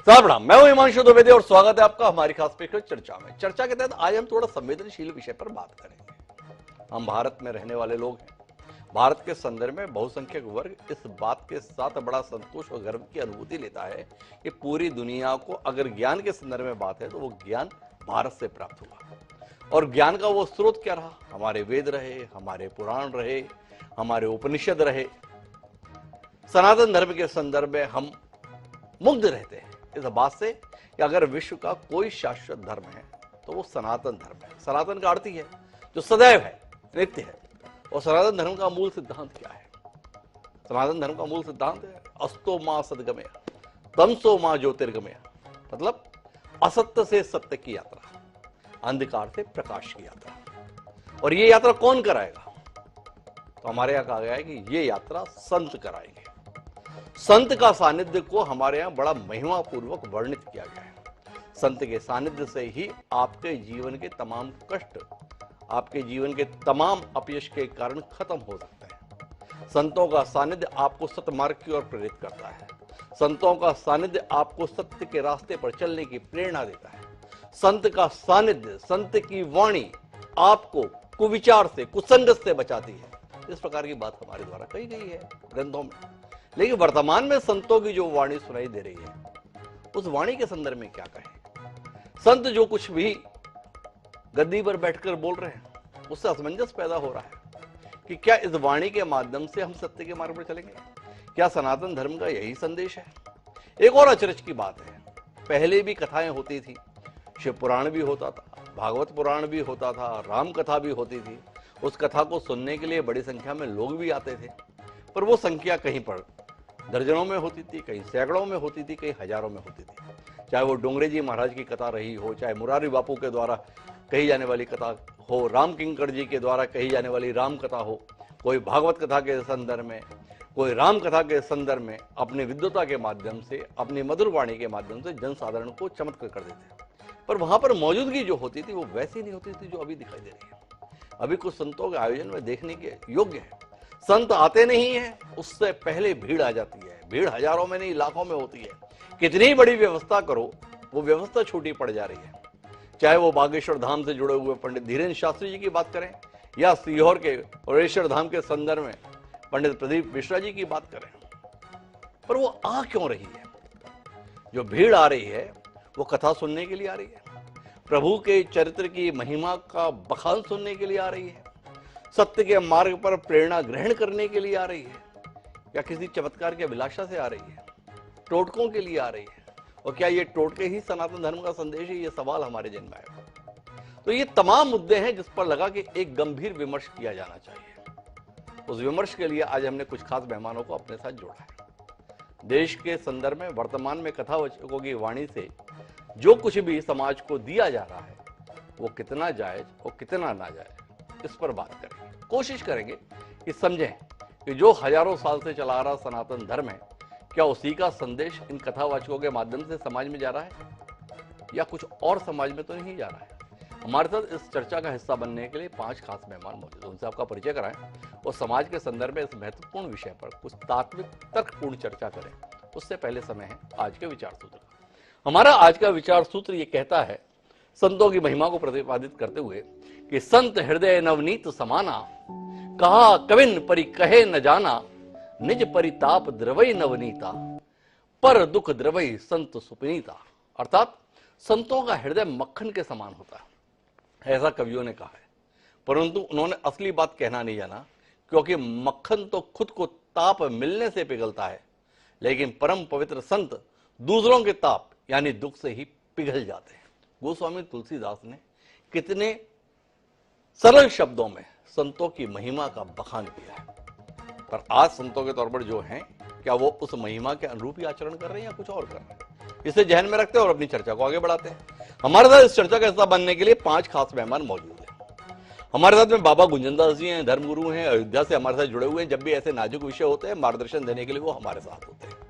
प्रणाम, मैं हूं हिमांशु द्विवेदी और स्वागत है आपका हमारी खास पेशकश चर्चा में। चर्चा के तहत आज हम थोड़ा संवेदनशील विषय पर बात करेंगे। हम भारत में रहने वाले लोग हैं। भारत के संदर्भ में बहुसंख्यक वर्ग इस बात के साथ बड़ा संतोष और गर्व की अनुभूति लेता है कि पूरी दुनिया को अगर ज्ञान के संदर्भ में बात है तो वो ज्ञान भारत से प्राप्त हुआ। और ज्ञान का वो स्रोत क्या रहा? हमारे वेद रहे, हमारे पुराण रहे, हमारे उपनिषद रहे। सनातन धर्म के संदर्भ में हम मुग्ध रहते हैं इस बात से कि अगर विश्व का कोई शाश्वत धर्म है तो वो सनातन धर्म है। सनातन का अर्थ ही है जो सदैव है, नित्य है। और सनातन धर्म का मूल सिद्धांत क्या है? सनातन धर्म का मूल सिद्धांत है अस्तो मां सद्गमय तमसो मां ज्योतिर्गमय, मतलब असत्य से सत्य की यात्रा, अंधकार से प्रकाश की यात्रा। और ये यात्रा कौन कराएगा? तो हमारे यहां कहा गया है कि ये यात्रा संत कराएंगे। संत का सानिध्य को हमारे यहां बड़ा महिमा पूर्वक वर्णित किया गया है। संत के सानिध्य से ही आपके जीवन के तमाम कष्ट, आपके जीवन के तमाम अपयश के कारण खत्म हो सकते हैं। संतों का सानिध्य आपको सतमार्ग की ओर प्रेरित करता है। संतों का सानिध्य आपको सत्य के रास्ते पर चलने की प्रेरणा देता है। संत का सानिध्य, संत की वाणी आपको कुविचार से, कुसंगत से बचाती है। इस प्रकार की बात हमारे द्वारा कही गई है ग्रंथों में। लेकिन वर्तमान में संतों की जो वाणी सुनाई दे रही है उस वाणी के संदर्भ में क्या कहें? संत जो कुछ भी गद्दी पर बैठकर बोल रहे हैं उससे असमंजस पैदा हो रहा है कि क्या इस वाणी के माध्यम से हम सत्य के मार्ग पर चलेंगे? क्या सनातन धर्म का यही संदेश है? एक और अचरज की बात है, पहले भी कथाएं होती थी, शिव पुराण भी होता था, भागवत पुराण भी होता था, राम कथा भी होती थी। उस कथा को सुनने के लिए बड़ी संख्या में लोग भी आते थे, पर वो संख्या कहीं पर दर्जनों में होती थी, कहीं सैकड़ों में होती थी, कहीं हजारों में होती थी। चाहे वो डोंगरे जी महाराज की कथा रही हो, चाहे मुरारी बापू के द्वारा कही जाने वाली कथा हो, राम किंकर जी के द्वारा कही जाने वाली राम कथा हो, कोई भागवत कथा के संदर्भ में, कोई राम कथा के संदर्भ में अपनी विद्वता के माध्यम से, अपनी मधुर वाणी के माध्यम से जनसाधारण को चमत्कार कर देते। पर वहां पर मौजूदगी जो होती थी वो वैसी नहीं होती थी जो अभी दिखाई दे रही है। अभी कुछ संतों के आयोजन में देखने के योग्य है। संत आते नहीं है, उससे पहले भीड़ आ जाती है। भीड़ हजारों में नहीं लाखों में होती है। कितनी बड़ी व्यवस्था करो वो व्यवस्था छोटी पड़ जा रही है। चाहे वो बागेश्वर धाम से जुड़े हुए पंडित धीरेन्द्र शास्त्री जी की बात करें या सीहोर के औरेश्वर धाम के संदर्भ में पंडित प्रदीप मिश्रा जी की बात करें, पर वो आ क्यों रही है? जो भीड़ आ रही है वो कथा सुनने के लिए आ रही है, प्रभु के चरित्र की महिमा का बखान सुनने के लिए आ रही है, सत्य के मार्ग पर प्रेरणा ग्रहण करने के लिए आ रही है, या किसी चमत्कार की अभिलाषा से आ रही है, टोटकों के लिए आ रही है? और क्या ये टोटके ही सनातन धर्म का संदेश है? ये सवाल हमारे जन्म में आया। तो ये तमाम मुद्दे हैं जिस पर लगा कि एक गंभीर विमर्श किया जाना चाहिए। उस विमर्श के लिए आज हमने कुछ खास मेहमानों को अपने साथ जोड़ा है। देश के संदर्भ में वर्तमान में कथावाचकों की वाणी से जो कुछ भी समाज को दिया जा रहा है वो कितना जायज और कितना नाजायज, इस पर बात करेंगे। कोशिश करेंगे कि समझें कि जो हजारों साल से चला आ रहा सनातन धर्म है, क्या उसी का संदेश इन कथावाचकों के माध्यम से समाज में जा रहा है या कुछ और समाज में तो नहीं जा रहा है? हमारे साथ इस चर्चा का हिस्सा बनने के लिए 5 खास मेहमान मौजूद हैं। उनसे आपका परिचय कराएं और समाज के संदर्भ में इस महत्वपूर्ण विषय पर कुछ तात्विक तर्कपूर्ण चर्चा करें। उससे पहले समय है आज के विचार सूत्र का। हमारा आज का विचार सूत्र ये कहता है, संतों की महिमा को प्रतिपादित करते हुए, कि संत हृदय नवनीत समाना, कहा कविन परि कहे न जाना, निज परिताप द्रवई नवनीता, पर दुख द्रवई संत सुपनीता। अर्थात संतों का हृदय मक्खन के समान होता है, ऐसा कवियों ने कहा है। परंतु उन्होंने असली बात कहना नहीं जाना, क्योंकि मक्खन तो खुद को ताप मिलने से पिघलता है, लेकिन परम पवित्र संत दूसरों के ताप यानी दुख से ही पिघल जाते हैं। गोस्वामी तुलसीदास ने कितने सरल शब्दों में संतों की महिमा का बखान किया है। पर आज संतों के तौर पर जो हैं, क्या वो उस महिमा के अनुरूप ही आचरण कर रहे हैं या कुछ और कर रहे हैं? इसे ध्यान में रखते हैं और अपनी चर्चा को आगे बढ़ाते हैं। हमारे साथ इस चर्चा का हिस्सा बनने के लिए 5 खास मेहमान मौजूद हैं। हमारे साथ में बाबा गुंजनदास जी हैं, धर्मगुरु हैं, अयोध्या से हमारे साथ जुड़े हुए हैं। जब भी ऐसे नाजुक विषय होते हैं, मार्गदर्शन देने के लिए वो हमारे साथ होते हैं।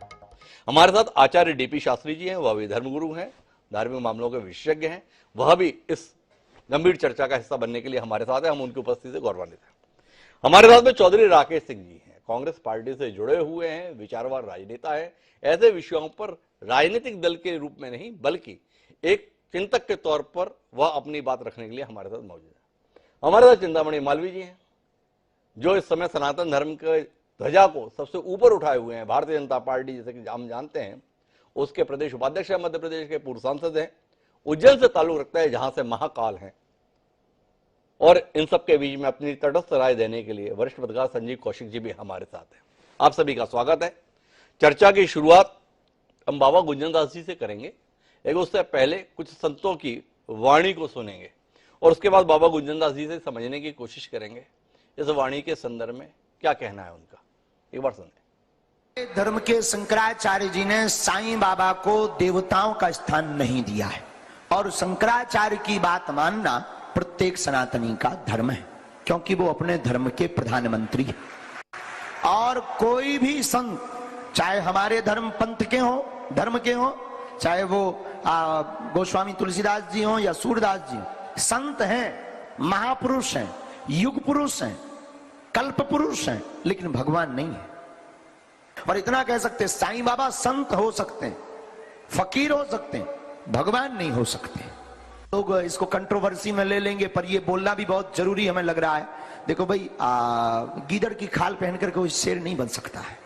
हमारे साथ आचार्य डीपी शास्त्री जी हैं, वह भी धर्मगुरु हैं, धार्मिक मामलों के विशेषज्ञ हैं। वह भी इस गंभीर चर्चा का हिस्सा बनने के लिए हमारे साथ है। हम उनकी उपस्थिति से गौरवान्वित हैं। हमारे साथ में चौधरी राकेश सिंह जी हैं, कांग्रेस पार्टी से जुड़े हुए हैं, विचारवान राजनेता हैं। ऐसे विषयों पर राजनीतिक दल के रूप में नहीं बल्कि एक चिंतक के तौर पर वह अपनी बात रखने के लिए हमारे साथ मौजूद है। हमारे साथ चिंतामणि मालवीय जी हैं, जो इस समय सनातन धर्म के ध्वजा को सबसे ऊपर उठाए हुए हैं। भारतीय जनता पार्टी, जैसे कि हम जानते हैं, उसके प्रदेश उपाध्यक्ष है, मध्य प्रदेश के पूर्व सांसद हैं, उज्जैन से ताल्लुक रखता है जहां से महाकाल है। और इन सब के बीच में अपनी तटस्थ राय देने के लिए वरिष्ठ पत्रकार संजीव कौशिक जी भी हमारे साथ हैं। आप सभी का स्वागत है। चर्चा की शुरुआत हम बाबा गुंजन दास जी से करेंगे। एक उससे पहले कुछ संतों की वाणी को सुनेंगे और उसके बाद बाबा गुंजन दास जी से समझने की कोशिश करेंगे इस वाणी के संदर्भ में क्या कहना है उनका। एक बार सुने। धर्म के शंकराचार्य जी ने साईं बाबा को देवताओं का स्थान नहीं दिया है और शंकराचार्य की बात मानना प्रत्येक सनातनी का धर्म है, क्योंकि वो अपने धर्म के प्रधानमंत्री हैं। और कोई भी संत, चाहे हमारे धर्म पंथ के हो, धर्म के हो, चाहे वो गोस्वामी तुलसीदास जी हो या सूरदास जी, संत हैं, महापुरुष हैं, युग पुरुष हैं, कल्प पुरुष हैं, लेकिन भगवान नहीं है। और इतना कह सकते, साईं बाबा संत हो सकते हैं, फकीर हो सकते हैं, भगवान नहीं हो सकते। लोग इसको कंट्रोवर्सी में ले लेंगे, पर ये बोलना भी बहुत जरूरी हमें लग रहा है। देखो भाई, गीदड़ की खाल पहनकर कोई शेर नहीं बन सकता है।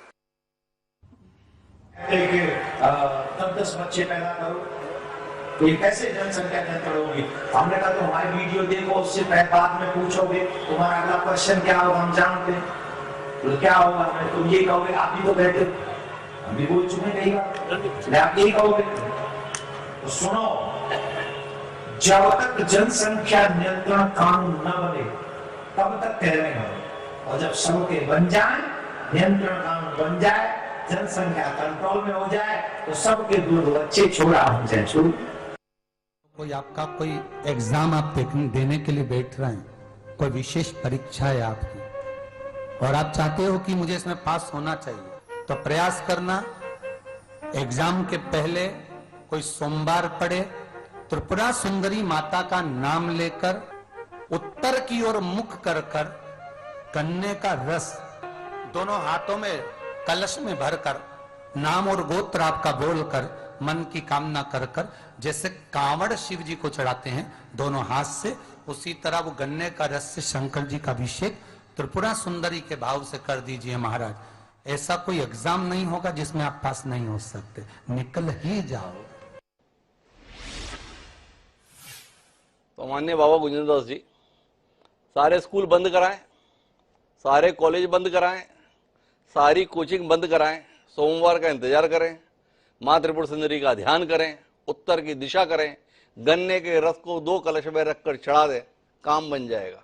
10 बच्चे पैदा करो तो ये कैसे जनसंख्या नियंत्रण होगी? हमने कहा तो हमारी वीडियो देखो, उससे बाद में पूछोगे तुम्हारा अगला क्वेश्चन क्या होगा, हम जानते हैं। तो क्या होगा, तुम ये कहोगे, आप भी तो बैठे, हम भी बोल चुके कई बार, आप यही कहोगे। तो सुनो, जब तक जनसंख्या नियंत्रण कानून न बने तब तक कह रहे हो, और जब सबके बन जाए, नियंत्रण कानून बन जाए, जनसंख्या कंट्रोल में हो जाए, तो सबके दूध बच्चे छोड़ा हो जाए। कोई आपका कोई एग्जाम आप देने के लिए बैठ रहे हैं, कोई विशेष परीक्षा है आपकी और आप चाहते हो कि मुझे इसमें पास होना चाहिए, तो प्रयास करना। एग्जाम के पहले कोई सोमवार पड़े, त्रिपुरा सुंदरी माता का नाम लेकर उत्तर की ओर मुख कर कर गन्ने का रस दोनों हाथों में कलश में भरकर नाम और गोत्र आपका बोलकर मन की कामना कर कर, जैसे कांवड़ शिव जी को चढ़ाते हैं दोनों हाथ से, उसी तरह वो गन्ने का रस से शंकर जी का अभिषेक त्रिपुरा सुंदरी के भाव से कर दीजिए महाराज। ऐसा कोई एग्जाम नहीं होगा जिसमें आप पास नहीं हो सकते, निकल ही जाओ। तो माननीय बाबा गुंजन दास जी, सारे स्कूल बंद कराएं, सारे कॉलेज बंद कराएं, सारी कोचिंग बंद कराएं, सोमवार का इंतजार करें, मां त्रिपुर सुंदरी का ध्यान करें, उत्तर की दिशा करें, गन्ने के रस को 2 कलश में रखकर चढ़ा दें, काम बन जाएगा।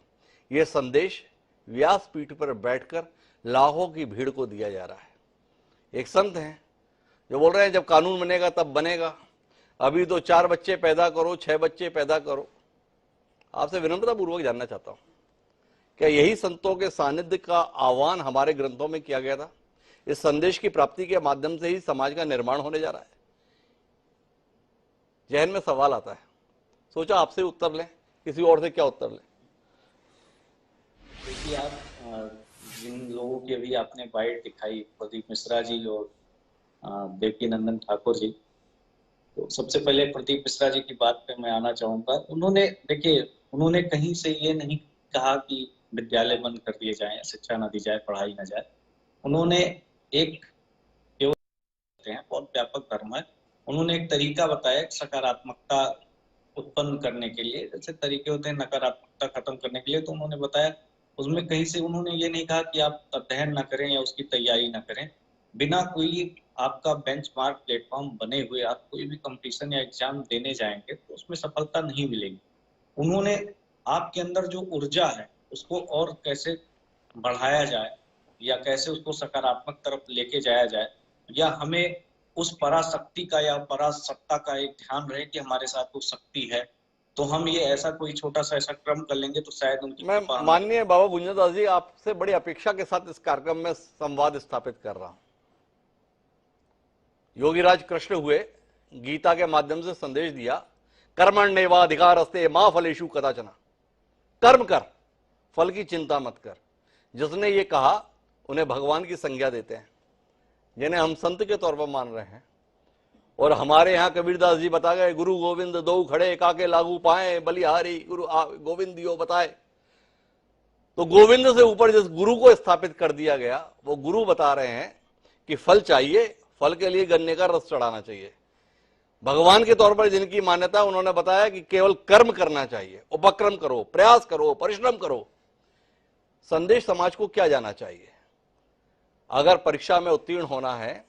यह संदेश व्यासपीठ पर बैठकर लाखों की भीड़ को दिया जा रहा है। एक संत हैं जो बोल रहे हैं जब कानून बनेगा तब बनेगा, अभी तो 4 बच्चे पैदा करो, 6 बच्चे पैदा करो। आपसे विनम्रता पूर्वक जानना चाहता हूं, क्या यही संतों के सानिध्य का आह्वान हमारे ग्रंथों में किया गया था? इस संदेश की प्राप्ति के माध्यम से ही समाज का निर्माण होने जा रहा है। जहन में सवाल आता है, सोचा आपसे उत्तर लें, किसी और से क्या उत्तर लें। देखिए, आप जिन लोगों की अभी आपने बाइट दिखाई, प्रदीप मिश्रा जी और देवकी नंदन ठाकुर जी, तो सबसे पहले प्रदीप मिश्रा जी की बात पे मैं आना चाहूंगा। उन्होंने, देखिए, उन्होंने कहीं से ये नहीं कहा कि विद्यालय बंद कर दिए जाएं, शिक्षा न दी जाए, पढ़ाई न जाए। उन्होंने एक बहुत व्यापक धर्म है, उन्होंने एक तरीका बताया सकारात्मकता उत्पन्न करने के लिए। जैसे तरीके होते हैं नकारात्मकता खत्म करने के लिए, तो उन्होंने बताया, उसमें कहीं से उन्होंने ये नहीं कहा कि आप अध्ययन न करें या उसकी तैयारी न करें। बिना कोई आपका बेंचमार्क प्लेटफॉर्म बने हुए आप कोई भी कंपटीशन या एग्जाम देने जाएंगे तो उसमें सफलता नहीं मिलेगी। उन्होंने आपके अंदर जो ऊर्जा है उसको और कैसे बढ़ाया जाए या कैसे उसको सकारात्मक तरफ लेके जाया जाए, या हमें उस पराशक्ति का या परासत्ता का एक ध्यान रहे कि हमारे साथ वो शक्ति है, तो हम ये ऐसा कोई छोटा सा ऐसा क्रम कर लेंगे तो शायद उनकी। मैं माननीय बाबा गुंजन दास जी, आपसे बड़ी अपेक्षा के साथ इस कार्यक्रम में संवाद स्थापित कर रहा हूं। योगीराज कृष्ण हुए, गीता के माध्यम से संदेश दिया, कर्मण्येवाधिकारस्ते मा फलेषु कदाचन, कर्म कर, फल की चिंता मत कर। जिसने ये कहा उन्हें भगवान की संज्ञा देते हैं, जिन्हें हम संत के तौर पर मान रहे हैं। और हमारे यहाँ कबीरदास जी बता गए, गुरु गोविंद दो खड़े काके लागू पाए, बलिहारी गुरु गोविंद दियो बताए। तो गोविंद से ऊपर जिस गुरु को स्थापित कर दिया गया, वो गुरु बता रहे हैं कि फल चाहिए, फल के लिए गन्ने का रस चढ़ाना चाहिए। भगवान के तौर पर जिनकी मान्यता, उन्होंने बताया कि केवल कर्म करना चाहिए, उपक्रम करो, प्रयास करो, परिश्रम करो। संदेश समाज को क्या जाना चाहिए? अगर परीक्षा में उत्तीर्ण होना है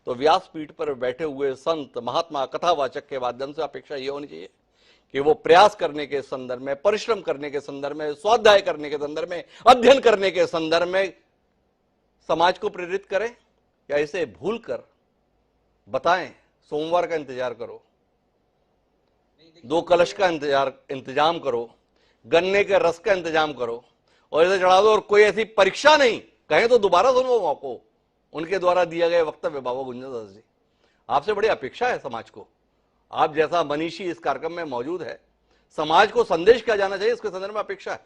तो व्यासपीठ पर बैठे हुए संत, महात्मा, कथावाचक के माध्यम से अपेक्षा यह होनी चाहिए कि वो प्रयास करने के संदर्भ में, परिश्रम करने के संदर्भ में, स्वाध्याय करने के संदर्भ में, अध्ययन करने के संदर्भ में समाज को प्रेरित करें, या इसे भूलकर बताएं सोमवार का इंतजार करो, 2 कलश का इंतजाम करो, गन्ने के रस का इंतजाम करो और इसे चढ़ा दो। और कोई ऐसी परीक्षा नहीं, कहें तो दोबारा सुनो आपको उनके द्वारा दिया गया वक्तव्य। बाबा गुंजन दास जी, आपसे बड़ी अपेक्षा है समाज को, आप जैसा मनीषी इस कार्यक्रम में मौजूद है, समाज को संदेश क्या जाना चाहिए इसके संदर्भ में अपेक्षा है।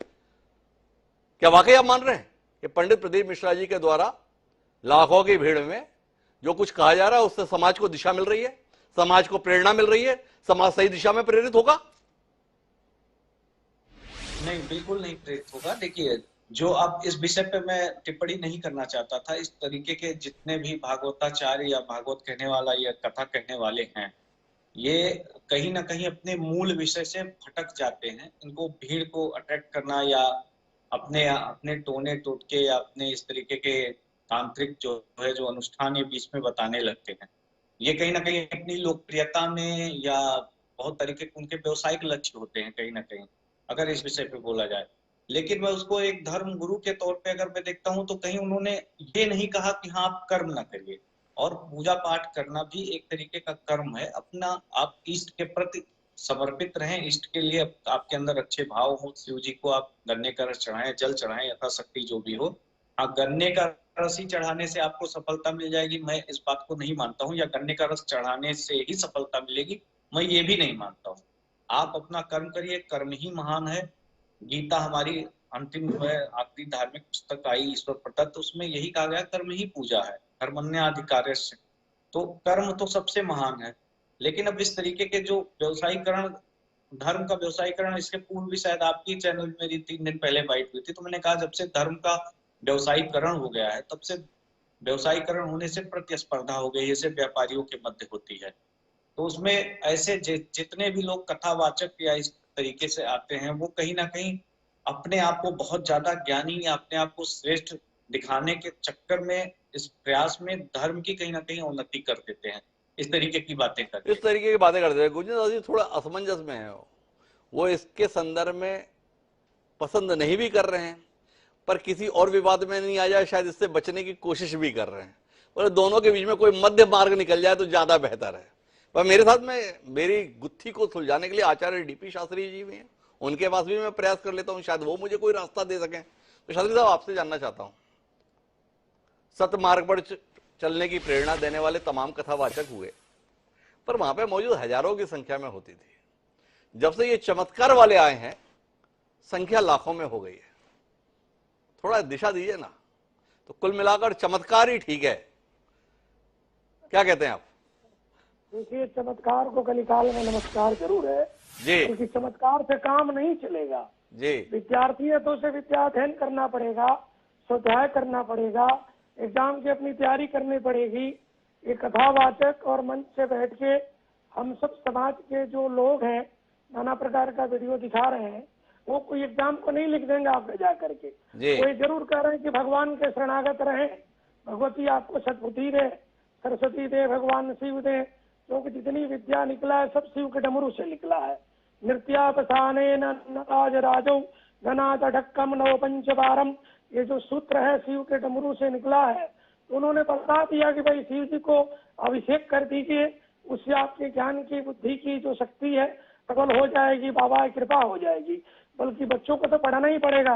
क्या वाकई आप मान रहे हैं कि पंडित प्रदीप मिश्रा जी के द्वारा लाखों की भीड़ में जो कुछ कहा जा रहा है उससे समाज को दिशा मिल रही है, समाज को प्रेरणा मिल रही है, समाज सही दिशा में प्रेरित होगा? नहीं, बिल्कुल नहीं प्रेरित होगा। देखिए, जो अब इस विषय पे मैं टिप्पणी नहीं करना चाहता था, इस तरीके के जितने भी भागवताचार्य या भागवत कहने वाला या कथा कहने वाले हैं, ये कहीं ना कहीं अपने मूल विषय से भटक जाते हैं। इनको भीड़ को अट्रैक्ट करना या अपने अपने टोने टोटके या अपने इस तरीके के तांत्रिक जो है जो अनुष्ठान ये बीच में बताने लगते हैं, ये कहीं ना कहीं अपनी लोकप्रियता में या बहुत तरीके के उनके व्यवसायिक लक्ष्य होते हैं कहीं ना कहीं, अगर इस विषय पे बोला जाए। लेकिन मैं उसको एक धर्म गुरु के तौर पे अगर मैं देखता हूं तो कहीं उन्होंने ये नहीं कहा कि हाँ आप कर्म ना करिए, और पूजा पाठ करना भी एक तरीके का कर्म है। अपना आप इष्ट के प्रति समर्पित रहें, इष्ट के लिए आपके अंदर अच्छे भाव हो। शिव जी को आप गन्ने का रस चढ़ाएं, जल चढ़ाएं, यथाशक्ति जो भी हो। हाँ, गन्ने का रस ही चढ़ाने से आपको सफलता मिल जाएगी, मैं इस बात को नहीं मानता हूँ। या गन्ने का रस चढ़ाने से ही सफलता मिलेगी, मैं ये भी नहीं मानता हूँ। आप अपना कर्म करिए, कर्म ही महान है। गीता हमारी अंतिम आखिरी धार्मिक पुस्तक आई ईश्वर प्रदत्त, उसमें यही कहा गया कर्म ही पूजा है, कर्मण्येवाधिकारस्ते। तो कर्म तो सबसे महान है। लेकिन अब इस तरीके के जो व्यवसायीकरण, धर्म का व्यवसायीकरण, इसके पूर्व भी शायद आपकी चैनल में मेरी 3 दिन पहले बाइट हुई थी, तो मैंने कहा जब से धर्म का व्यवसायीकरण हो गया है तब से व्यवसायीकरण होने से प्रतिस्पर्धा हो गई है, व्यापारियों के मध्य होती है। तो उसमें ऐसे जितने भी लोग कथावाचक या इस तरीके से आते हैं, वो कहीं ना कहीं अपने आप को बहुत ज्यादा ज्ञानी या अपने आप को श्रेष्ठ दिखाने के चक्कर में, इस प्रयास में धर्म की कहीं ना कहीं उन्नति कर देते हैं, इस तरीके की बातें करते हैं। इस तरीके की बातें करते हैं। गुंजन दास जी थोड़ा असमंजस में है, वो इसके संदर्भ में पसंद नहीं भी कर रहे हैं, पर किसी और विवाद में नहीं आ जाए शायद इससे बचने की कोशिश भी कर रहे हैं। और दोनों के बीच में कोई मध्य मार्ग निकल जाए तो ज्यादा बेहतर है। पर मेरे साथ में मेरी गुत्थी को सुलझाने के लिए आचार्य डीपी शास्त्री जी भी हैं, उनके पास भी मैं प्रयास कर लेता हूं, शायद वो मुझे कोई रास्ता दे सकें। तो शास्त्री साहब, आपसे जानना चाहता हूं, सत मार्ग पर चलने की प्रेरणा देने वाले तमाम कथावाचक हुए, पर वहां पे मौजूद हजारों की संख्या में होती थी। जब से ये चमत्कार वाले आए हैं, संख्या लाखों में हो गई है। थोड़ा दिशा दीजिए ना। तो कुल मिलाकर चमत्कार ही ठीक है, क्या कहते हैं आप? देखिए, चमत्कार को कलिकाल में नमस्कार जरूर है जी, क्योंकि चमत्कार से काम नहीं चलेगा। जी, विद्यार्थी है तो उसे विद्याध्ययन करना पड़ेगा, स्वाध्याय करना पड़ेगा, एग्जाम की अपनी तैयारी करनी पड़ेगी। ये कथावाचक और मंच से बैठ के हम सब समाज के जो लोग हैं, नाना प्रकार का वीडियो दिखा रहे हैं, वो कोई एग्जाम को नहीं लिख देंगे आप जा करके। वो जरूर कह रहे हैं कि भगवान के शरणागत रहें, भगवती आपको सद्बुद्धि दे, सरस्वती दे, भगवान शिव दे, क्योंकि जितनी विद्या निकला है सब शिव के डमरू से निकला है। नृत्यापसाने नज राजो गनादकम नव पंचबारम, ये जो सूत्र है शिव के डमरू से निकला है। तो उन्होंने बता दिया कि भाई शिव जी को अभिषेक कर दीजिए, उससे आपके ज्ञान की, बुद्धि की जो शक्ति है प्रबल हो जाएगी, बाबा की कृपा हो जाएगी। बल्कि बच्चों को तो पढ़ना ही पड़ेगा।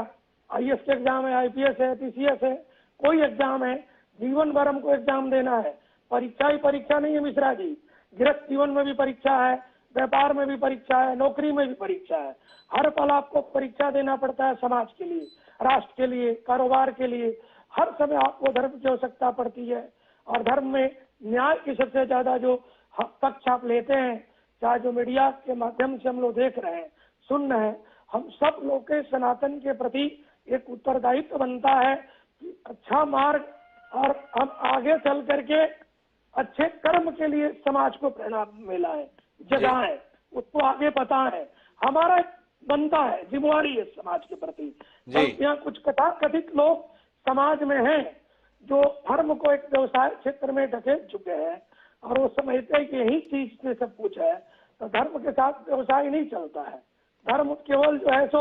IAS के एग्जाम है, IPS है, PCS है, कोई एग्जाम है, जीवन भर हमको एग्जाम देना है। परीक्षा ही परीक्षा नहीं है मिश्रा जी, गृहस्थ जीवन में भी परीक्षा है, व्यापार में भी परीक्षा है, नौकरी में भी परीक्षा है। हर पल आपको परीक्षा देना पड़ता है, समाज के लिए, राष्ट्र के लिए, कारोबार के लिए। हर समय आपको धर्म की आवश्यकता पड़ती है। और धर्म में न्याय की सबसे ज्यादा जो पक्ष आप लेते हैं, चाहे जो मीडिया के माध्यम से हम लोग देख रहे हैं, सुन रहे हैं, हम सब लोग के सनातन के प्रति एक उत्तरदायित्व बनता है कि अच्छा मार्ग और हम आगे चल करके अच्छे कर्म के लिए समाज को प्रेरणा मिला है, जगाएं, उसको आगे बताएं, हमारा बनता है, जिम्मेवारी है समाज के प्रति। यहाँ कुछ कथित लोग समाज में हैं जो धर्म को एक व्यवसाय क्षेत्र में ढकेल चुके हैं और वो समझते हैं कि यही चीज से सब कुछ है। तो धर्म के साथ व्यवसाय नहीं चलता है। धर्म केवल जो है सो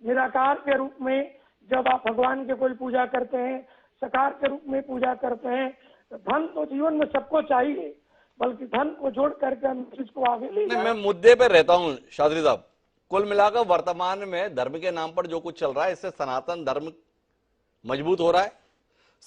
निराकार के रूप में, जब आप भगवान के कोई पूजा करते हैं, साकार के रूप में पूजा करते हैं, तो धन तो जीवन में सबको चाहिए, बल्कि धन को जोड़ करके हम चीज को आगे ले जाएं। मैं मुद्दे पे रहता हूँ शास्त्री साहब। कुल मिलाकर वर्तमान में धर्म के नाम पर जो कुछ चल रहा है, इससे सनातन धर्म मजबूत हो रहा है,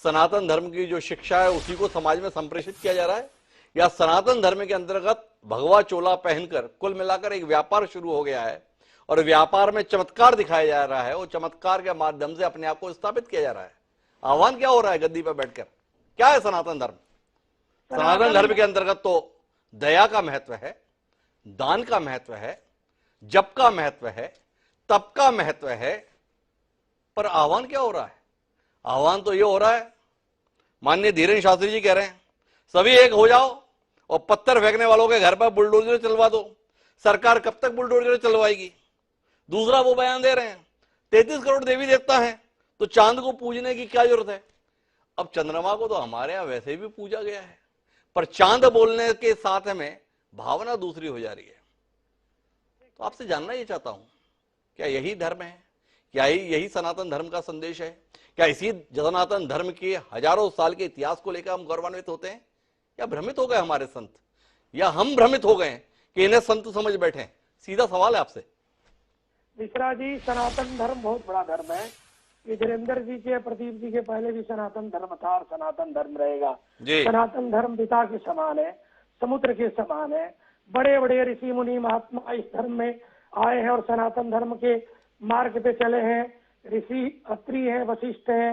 सनातन धर्म की जो शिक्षा है उसी को समाज में संप्रेषित किया जा रहा है, या सनातन धर्म के अंतर्गत भगवा चोला पहनकर कुल मिलाकर एक व्यापार शुरू हो गया है और व्यापार में चमत्कार दिखाया जा रहा है और चमत्कार के माध्यम से अपने आप को स्थापित किया जा रहा है। आह्वान क्या हो रहा है गद्दी पर बैठकर? क्या है सनातन धर्म? सनातन धर्म के अंतर्गत तो दया का महत्व है, दान का महत्व है, जप का महत्व है, तप का महत्व है, पर आह्वान क्या हो रहा है? आह्वान तो ये हो रहा है, माननीय धीरेन्द्र शास्त्री जी कह रहे हैं सभी एक हो जाओ और पत्थर फेंकने वालों के घर पर बुलडोजर चलवा दो। सरकार कब तक बुलडोजर चलवाएगी? दूसरा वो बयान दे रहे हैं 33 करोड़ देवी देवता हैं तो चांद को पूजने की क्या जरूरत है? अब चंद्रमा को तो हमारे यहां वैसे भी पूजा गया है, पर चांद बोलने के साथ में भावना दूसरी हो जा रही है। तो आपसे जानना ये चाहता हूं, क्या यही धर्म है? क्या यही सनातन धर्म का संदेश है? क्या इसी सनातन धर्म के हजारों साल के इतिहास को लेकर हम गौरवान्वित होते हैं, या भ्रमित हो गए हमारे संत, या हम भ्रमित हो गए कि इन्हें संत समझ बैठे? सीधा सवाल है आपसे। मिश्रा जी, सनातन धर्म बहुत बड़ा धर्म है। ये धीरेन्द्र जी के, प्रदीप जी के पहले भी सनातन धर्म था और सनातन धर्म रहेगा। सनातन धर्म पिता के समान है, समुद्र के समान है। बड़े बड़े ऋषि मुनि महात्मा इस धर्म में आए हैं और सनातन धर्म के मार्ग पे चले हैं। ऋषि अत्रि हैं, वशिष्ठ हैं,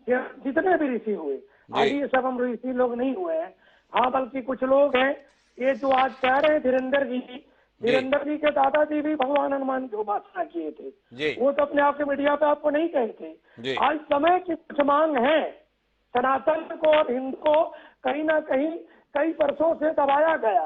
जितने भी ऋषि हुए, आज ये सब हम ऋषि लोग नहीं हुए हैं। हाँ, बल्कि कुछ लोग हैं ये जो आज कह रहे हैं धीरेन्द्र जी के दादाजी भी भगवान हनुमान की उपासना किए थे, वो तो अपने आप के मीडिया पे आपको नहीं कहे थे। आज समय की कुछ मांग है, सनातन को और हिंदू को कहीं ना कहीं कई वर्षों से दबाया गया,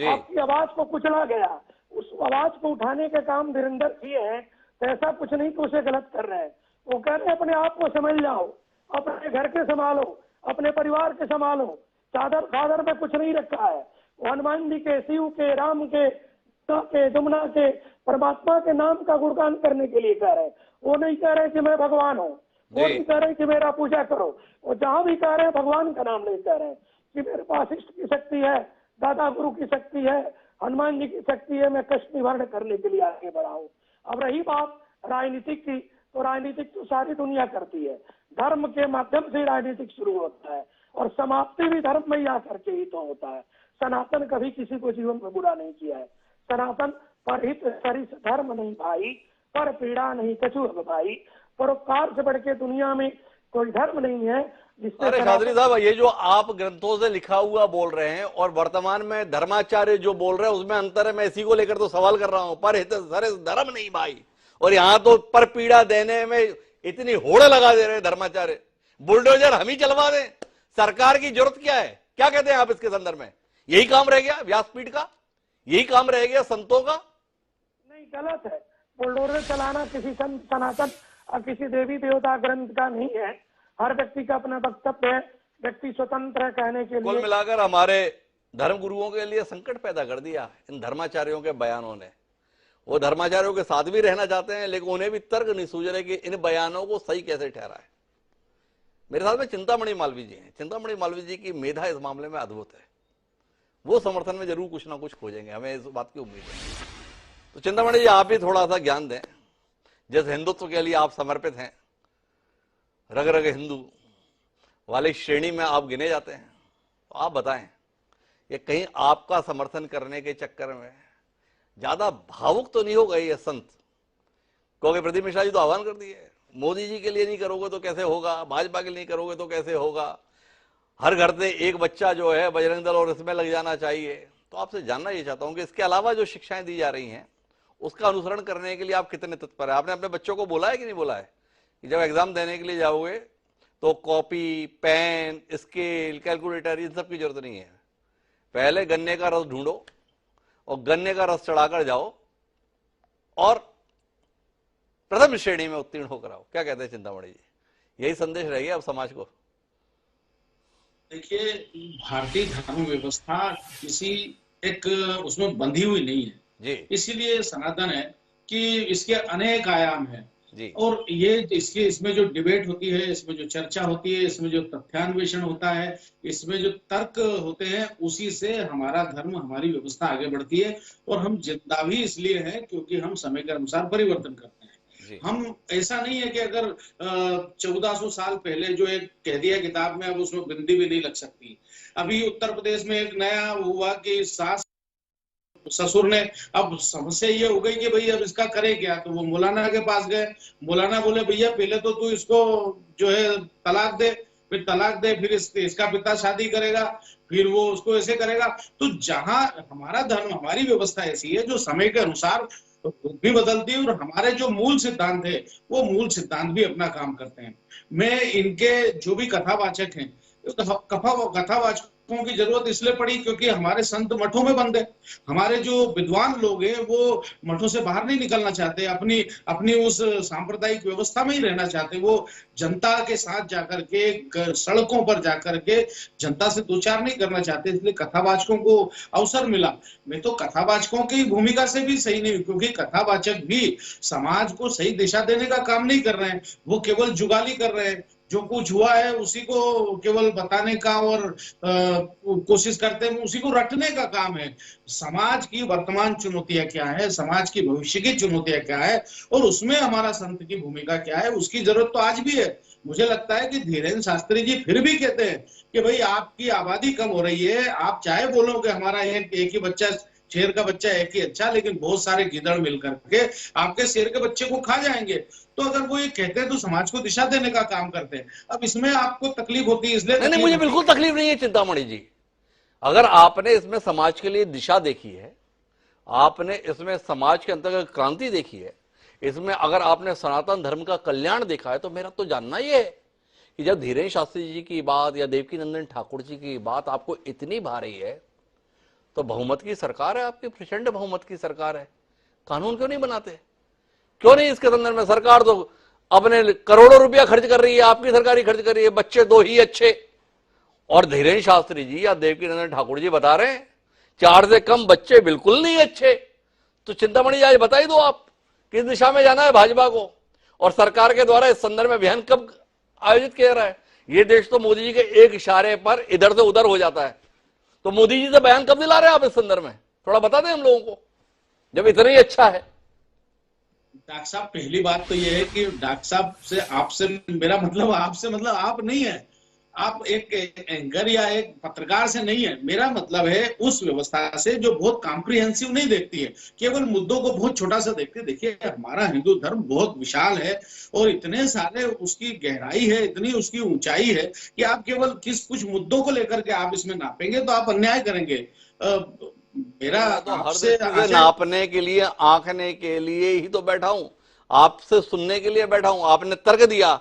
आपकी आवाज को कुचला गया। उस आवाज को उठाने के काम धीरेन्द्र किए हैं। तो ऐसा कुछ नहीं कि उसे गलत कर रहे हैं। वो कह रहे हैं अपने आप को समझ जाओ, अपने घर के संभालो, अपने परिवार के संभालो। चादर फादर में कुछ नहीं रखा है। वो हनुमान जी के, शिव के, राम के, जमुना के, परमात्मा के नाम का गुणगान करने के लिए कह रहे हैं। वो नहीं कह रहे कि मैं भगवान हूँ, वो नहीं कह रहे कि मेरा पूजा करो। वो जहाँ भी कह रहे हैं भगवान का नाम नहीं कह रहे हैं कि मेरे पास इष्ट की शक्ति है, दादा गुरु की शक्ति है, हनुमान जी की शक्ति है, मैं कष्ट निवारण करने के लिए आगे बढ़ा हूँ। अब रही बात राजनीतिक की, तो राजनीतिक तो सारी दुनिया करती है। धर्म के माध्यम से राजनीतिक शुरू होता है और समाप्ति भी धर्म में ही आकर के ही तो होता है। सनातन कभी किसी को जीवन में बुरा नहीं किया है। सनातन परहित सरिस धर्म नहीं भाई, पर पीड़ा नहीं कछु अब भाई। परोपकार से बढ़ के दुनिया में कोई धर्म नहीं है जिससे। अरे शास्त्री साहब, ये जो आप ग्रंथों से लिखा हुआ बोल रहे हैं और वर्तमान में धर्माचार्य जो बोल रहे हैं उसमें अंतर है। मैं इसी को लेकर तो सवाल कर रहा हूं, पर सरिस धर्म नहीं भाई, और यहाँ तो पर पीड़ा देने में इतनी होड़ लगा दे रहे हैं धर्माचार्य। बुलडोजर हम ही चलवा दें, सरकार की जरूरत क्या है? क्या कहते हैं आप इसके संदर्भ में? यही काम रह गया व्यासपीठ का, यही काम रह गया संतों का? नहीं, गलत है। बुलडोजर चलाना किसी सनातन और किसी देवी देवता ग्रंथ का नहीं है। हर व्यक्ति का अपना वक्तव्य है, व्यक्ति स्वतंत्र है कहने के लिए। कुल मिलाकर हमारे धर्म गुरुओं के लिए संकट पैदा कर दिया इन धर्माचार्यों के बयानों ने। वो धर्माचार्यों के साथ भी रहना चाहते हैं, लेकिन उन्हें भी तर्क नहीं सूझ रहे कि इन बयानों को सही कैसे ठहराए। मेरे साथ में चिंतामणि मालवीय जी हैं। चिंतामणि मालवीय जी की मेधा इस मामले में अद्भुत है। वो समर्थन में जरूर कुछ ना कुछ खोजेंगे, हमें इस बात की उम्मीद है। तो चिंतामणि जी, आप भी थोड़ा सा ज्ञान दें। जिस हिंदुत्व के लिए आप समर्पित हैं, रग रग हिंदू वाली श्रेणी में आप गिने जाते हैं, तो आप बताएं ये कहीं आपका समर्थन करने के चक्कर में ज्यादा भावुक तो नहीं हो गए ये संत? क्योंकि प्रदीप मिश्रा जी तो आह्वान कर दिए, मोदी जी के लिए नहीं करोगे तो कैसे होगा, भाजपा के लिए नहीं करोगे तो कैसे होगा, हर घर से एक बच्चा जो है बजरंग दल और इसमें लग जाना चाहिए। तो आपसे जानना ये चाहता हूं कि इसके अलावा जो शिक्षाएं दी जा रही हैं उसका अनुसरण करने के लिए आप कितने तत्पर है? आपने अपने बच्चों को बोला है कि नहीं बोला है कि जब एग्जाम देने के लिए जाओगे तो कॉपी, पेन, स्केल, कैलकुलेटर, इन सब की जरूरत नहीं है। पहले गन्ने का रस ढूंढो और गन्ने का रस चढ़ाकर जाओ और प्रथम श्रेणी में उत्तीर्ण होकर आओ। क्या कहते हैं चिंतामणि जी, यही संदेश रह गया अब समाज को? देखिए, भारतीय धर्म व्यवस्था किसी एक उसमें बंधी हुई नहीं है जी इसीलिए सनातन है कि इसके अनेक आयाम हैं जी। और ये इसमें जो डिबेट होती है, इसमें जो चर्चा होती है, इसमें जो तथ्यान्वेषण होता है, इसमें जो तर्क होते हैं, उसी से हमारा धर्म, हमारी व्यवस्था आगे बढ़ती है। और हम जिंदा भी इसलिए हैं क्योंकि हम समय के अनुसार परिवर्तन करते हैं। हम ऐसा नहीं है कि अगर 1400 साल पहले जो एक कह दिया किताब में, अब उसमें बिंदी भी नहीं लग सकती। अभी उत्तर प्रदेश में एक नया हुआ कि सास ससुर ने, अब समस्या ये हो गई कि भाई अब इसका करे क्या, तो वो मौलाना के पास गए। मौलाना बोले भैया पहले तो तू इसको जो है तलाक दे, फिर तलाक दे, फिर इसका पिता शादी करेगा, फिर वो उसको ऐसे करेगा। तो जहां हमारा धर्म, हमारी व्यवस्था ऐसी है जो समय के अनुसार भी बदलती है और हमारे जो मूल सिद्धांत है वो मूल सिद्धांत भी अपना काम करते हैं। मैं इनके जो भी कथावाचक हैं, कथावाचकों की जरूरत इसलिए पड़ी क्योंकि हमारे संत मठों में बंद है। हमारे जो विद्वान लोग हैं वो मठों से बाहर नहीं निकलना चाहते, अपनी उस सांप्रदायिक व्यवस्था में ही रहना चाहते। वो जनता के साथ जाकर के, सड़कों पर जाकर के जनता से दो चार नहीं करना चाहते, इसलिए कथावाचकों को अवसर मिला। मैं तो कथावाचकों की भूमिका से भी सही नहीं, क्योंकि कथावाचक भी समाज को सही दिशा देने का काम नहीं कर रहे हैं, वो केवल जुगाली कर रहे हैं। जो कुछ हुआ है उसी को केवल बताने का और कोशिश करते हैं, उसी को रटने का काम है। समाज की वर्तमान चुनौतियां क्या है, समाज की भविष्य की चुनौतियां क्या है, और उसमें हमारा संत की भूमिका क्या है, उसकी जरूरत तो आज भी है। मुझे लगता है कि धीरेन्द्र शास्त्री जी फिर भी कहते हैं कि भाई आपकी आबादी कम हो रही है, आप चाहे बोलो कि हमारा एक ही बच्चा, शेर का बच्चा एक ही अच्छा, लेकिन बहुत सारे गिदड़ मिलकर के आपके शेर के बच्चे को खा जाएंगे। तो अगर वो ये कहते हैं तो समाज को दिशा देने का काम करते हैं। अब इसमें आपको तकलीफ होती है, इसलिए नहीं, मुझे बिल्कुल तकलीफ नहीं है चिंतामणि जी। अगर आपने इसमें समाज के लिए दिशा देखी है, आपने इसमें समाज के अंतर्गत क्रांति देखी है, इसमें अगर आपने सनातन धर्म का कल्याण देखा है, तो मेरा तो जानना ही है कि जब धीरेन्द्र शास्त्री जी की बात या देवकीनंदन ठाकुर जी की बात आपको इतनी भा रही है, तो बहुमत की सरकार है आपकी, प्रचंड बहुमत की सरकार है, कानून क्यों नहीं बनाते? क्यों नहीं इसके संदर्भ में? सरकार तो अपने करोड़ों रुपया खर्च कर रही है, आपकी सरकार ही खर्च कर रही है, बच्चे दो ही अच्छे। और धीरेन्द्र शास्त्री जी या देवकीनंदन ठाकुर जी बता रहे हैं 4 से कम बच्चे बिल्कुल नहीं अच्छे। तो चिंतामणि जी आज बता ही दो आप किस दिशा में जाना है भाजपा को, और सरकार के द्वारा इस संदर्भ में अभियान कब आयोजित किया रहा है? ये देश तो मोदी जी के एक इशारे पर इधर से उधर हो जाता है। तो मोदी जी से बयान कब दिला रहे हैं आप इस संदर्भ में? थोड़ा बता दें हम लोगों को, जब इतना ही अच्छा है। डॉक्टर साहब, पहली बात तो यह है कि डॉक्टर साहब से, आपसे मेरा मतलब, आपसे मतलब आप नहीं है, आप एक एंकर या एक पत्रकार से नहीं है। मेरा मतलब है उस व्यवस्था से जो बहुत कॉम्प्रिहेंसिव नहीं देखती है, केवल मुद्दों को बहुत छोटा सा देखती है। देखिए, हमारा हिंदू धर्म बहुत विशाल है और इतने सारे उसकी गहराई है, इतनी उसकी ऊंचाई है कि आप केवल कुछ मुद्दों को लेकर के आप इसमें नापेंगे तो आप अन्याय करेंगे। मेरा तो आपसे नापने के लिए, आंकने के लिए ही तो बैठा हूं, आपसे सुनने के लिए बैठा हूं। आपने तर्क दिया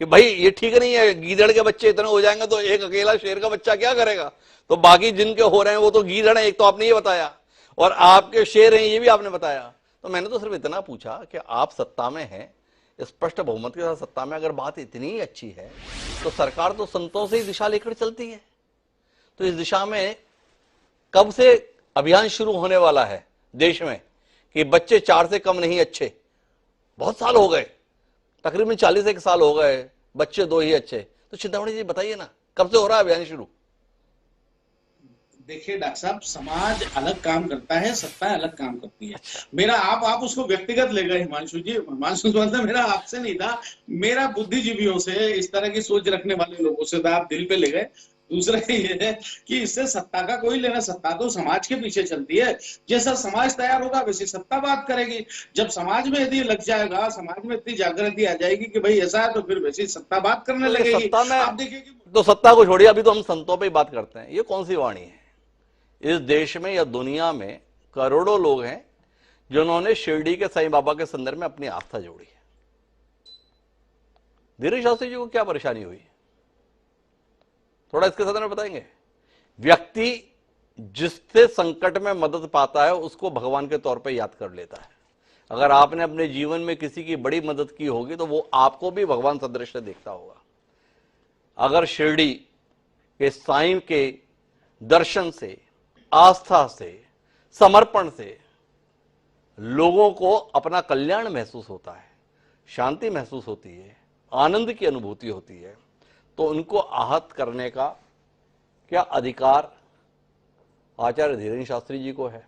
कि भाई ये ठीक नहीं है, गीदड़ के बच्चे इतने हो जाएंगे तो एक अकेला शेर का बच्चा क्या करेगा, तो बाकी जिनके हो रहे हैं वो तो गीदड़ है, एक तो आपने ये बताया, और आपके शेर हैं ये भी आपने बताया। तो मैंने तो सिर्फ इतना पूछा कि आप सत्ता में हैं, स्पष्ट बहुमत के साथ सत्ता में, अगर बात इतनी अच्छी है तो सरकार तो संतों से ही दिशा लेकर चलती है। तो इस दिशा में कब से अभियान शुरू होने वाला है देश में कि बच्चे 4 से कम नहीं अच्छे? बहुत साल हो गए, तकरीबन 41 साल हो गए, बच्चे 2 ही अच्छे। तो चिंतामणि जी बताइए ना, कब से हो रहा है अभियान शुरू? देखिए डॉक्टर साहब, समाज अलग काम करता है, सत्ता अलग काम करती है। मेरा आप उसको व्यक्तिगत ले गए हिमांशु जी। हिमांशु मतलब मेरा आपसे नहीं था, मेरा बुद्धिजीवियों से, इस तरह की सोच रखने वाले लोगों से था, आप दिल पे ले गए। दूसरा ये है कि इससे सत्ता का कोई लेना, सत्ता तो समाज के पीछे चलती है। जैसा समाज तैयार होगा वैसी सत्ता बात करेगी। जब समाज में यदि लग जाएगा, समाज में इतनी जागृति आ जाएगी कि भाई ऐसा है, तो फिर वैसी सत्ता बात करने लगेगी। सत्ता में आप देखिए कि तो सत्ता को छोड़िए, अभी तो हम संतों पे ही बात करते हैं। ये कौन सी वाणी है? इस देश में या दुनिया में करोड़ों लोग हैं जिन्होंने शिरडी के साईं बाबा के संदर्भ में अपनी आस्था जोड़ी है। धीरेन्द्र शास्त्री जी को क्या परेशानी हुई, थोड़ा इसके संदर्भ में बताएंगे? व्यक्ति जिससे संकट में मदद पाता है उसको भगवान के तौर पे याद कर लेता है। अगर आपने अपने जीवन में किसी की बड़ी मदद की होगी तो वो आपको भी भगवान सदृश से देखता होगा। अगर शिरडी के साईं के दर्शन से, आस्था से, समर्पण से लोगों को अपना कल्याण महसूस होता है, शांति महसूस होती है, आनंद की अनुभूति होती है, तो उनको आहत करने का क्या अधिकार आचार्य धीरेन्द्र शास्त्री जी को है?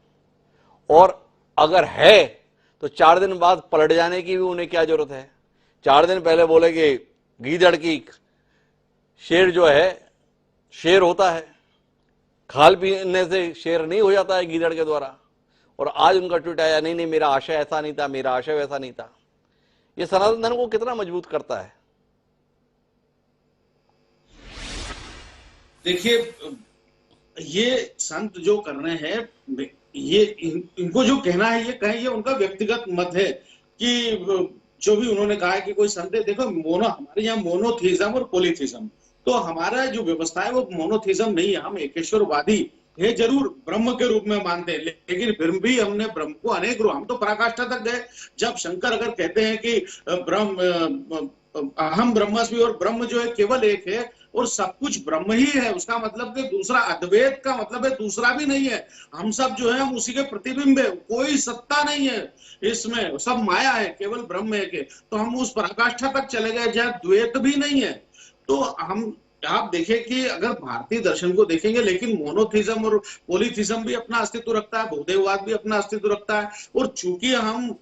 और अगर है तो 4 दिन बाद पलट जाने की भी उन्हें क्या जरूरत है? 4 दिन पहले बोले कि गीदड़ की शेर जो है शेर होता है, खाल पीने से शेर नहीं हो जाता है गीदड़ के द्वारा, और आज उनका ट्वीट आया नहीं नहीं मेरा आशय ऐसा नहीं था, मेरा आशय वैसा नहीं था। ये सनातन धर्म को कितना मजबूत करता है। देखिए, ये संत जो कर रहे हैं, ये इनको जो कहना है ये कहें, ये उनका व्यक्तिगत मत है कि जो भी उन्होंने कहा है कि कोई संत है। देखो, हमारे यहाँ मोनोथीज्म और पॉलीथीज्म, तो हमारा जो व्यवस्था है वो मोनोथीज्म नहीं है। हम एकेश्वरवादी है, जरूर ब्रह्म के रूप में मानते हैं, लेकिन फिर भी हमने ब्रह्म को अनेक रूप, हम तो पराकाष्ठा तक गए। जब शंकर अगर कहते हैं कि ब्रह्म अहम ब्रह्मस्मि और ब्रह्म जो है केवल एक है और सब कुछ ब्रह्म ही है, उसका मतलब कि दूसरा, अद्वैत का मतलब है दूसरा भी नहीं है। हम सब जो है हम उसी के प्रतिबिंब है, कोई सत्ता नहीं है इसमें, सब माया है, केवल ब्रह्म है के। तो हम उस पराकाष्ठा तक चले गए जहाँ द्वैत भी नहीं है। तो हम, आप देखिए कि अगर भारतीय दर्शन को देखेंगे, लेकिन मोनोथीज्म और पॉलीथीज्म भी अपना अस्तित्व रखता है, बहुदेववाद भी अपना अस्तित्व रखता है। और चूंकि हम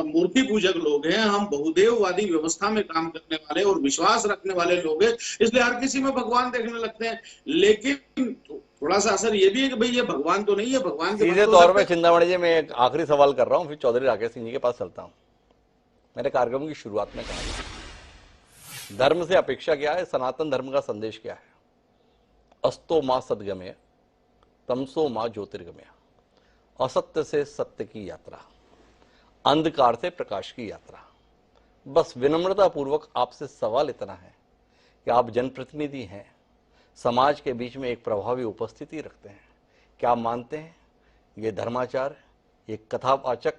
मूर्ति पूजक लोग हैं, हम बहुदेववादी व्यवस्था में काम करने वाले और विश्वास रखने वाले लोग हैं, इसलिए हर किसी में भगवान देखने लगते हैं। लेकिन थोड़ा सा असर ये भी है कि भाई ये भगवान तो नहीं है, भगवान के सीधे तौर पर चिंतामणि जी, मैं एक आखिरी सवाल कर रहा हूं, फिर चौधरी राकेश सिंह जी के पास चलता हूं। मैंने कार्यक्रम की शुरुआत में कहा, धर्म से अपेक्षा क्या है, सनातन धर्म का संदेश क्या है? अस्तो मां सद्गमय, तमसो मां ज्योतिर्गमय। असत्य से सत्य की यात्रा, अंधकार से प्रकाश की यात्रा। बस विनम्रता पूर्वक आपसे सवाल इतना है कि आप जनप्रतिनिधि हैं, समाज के बीच में एक प्रभावी उपस्थिति रखते हैं, क्या आप मानते हैं ये धर्माचार, ये कथावाचक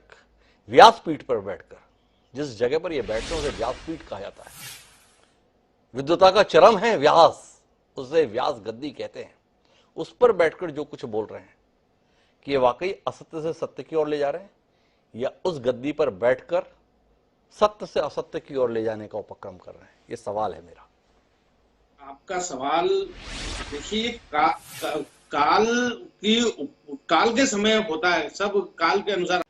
व्यासपीठ पर बैठकर, जिस जगह पर ये बैठते हैं उसे व्यासपीठ कहा जाता है, विद्वता का चरम है व्यास, उसे व्यास गद्दी कहते हैं, उस पर बैठकर जो कुछ बोल रहे हैं कि ये वाकई असत्य से सत्य की ओर ले जा रहे हैं, या उस गद्दी पर बैठकर सत्य से असत्य की ओर ले जाने का उपक्रम कर रहे हैं? ये सवाल है मेरा। आपका सवाल देखिए, काल के समय होता है, सब काल के अनुसार।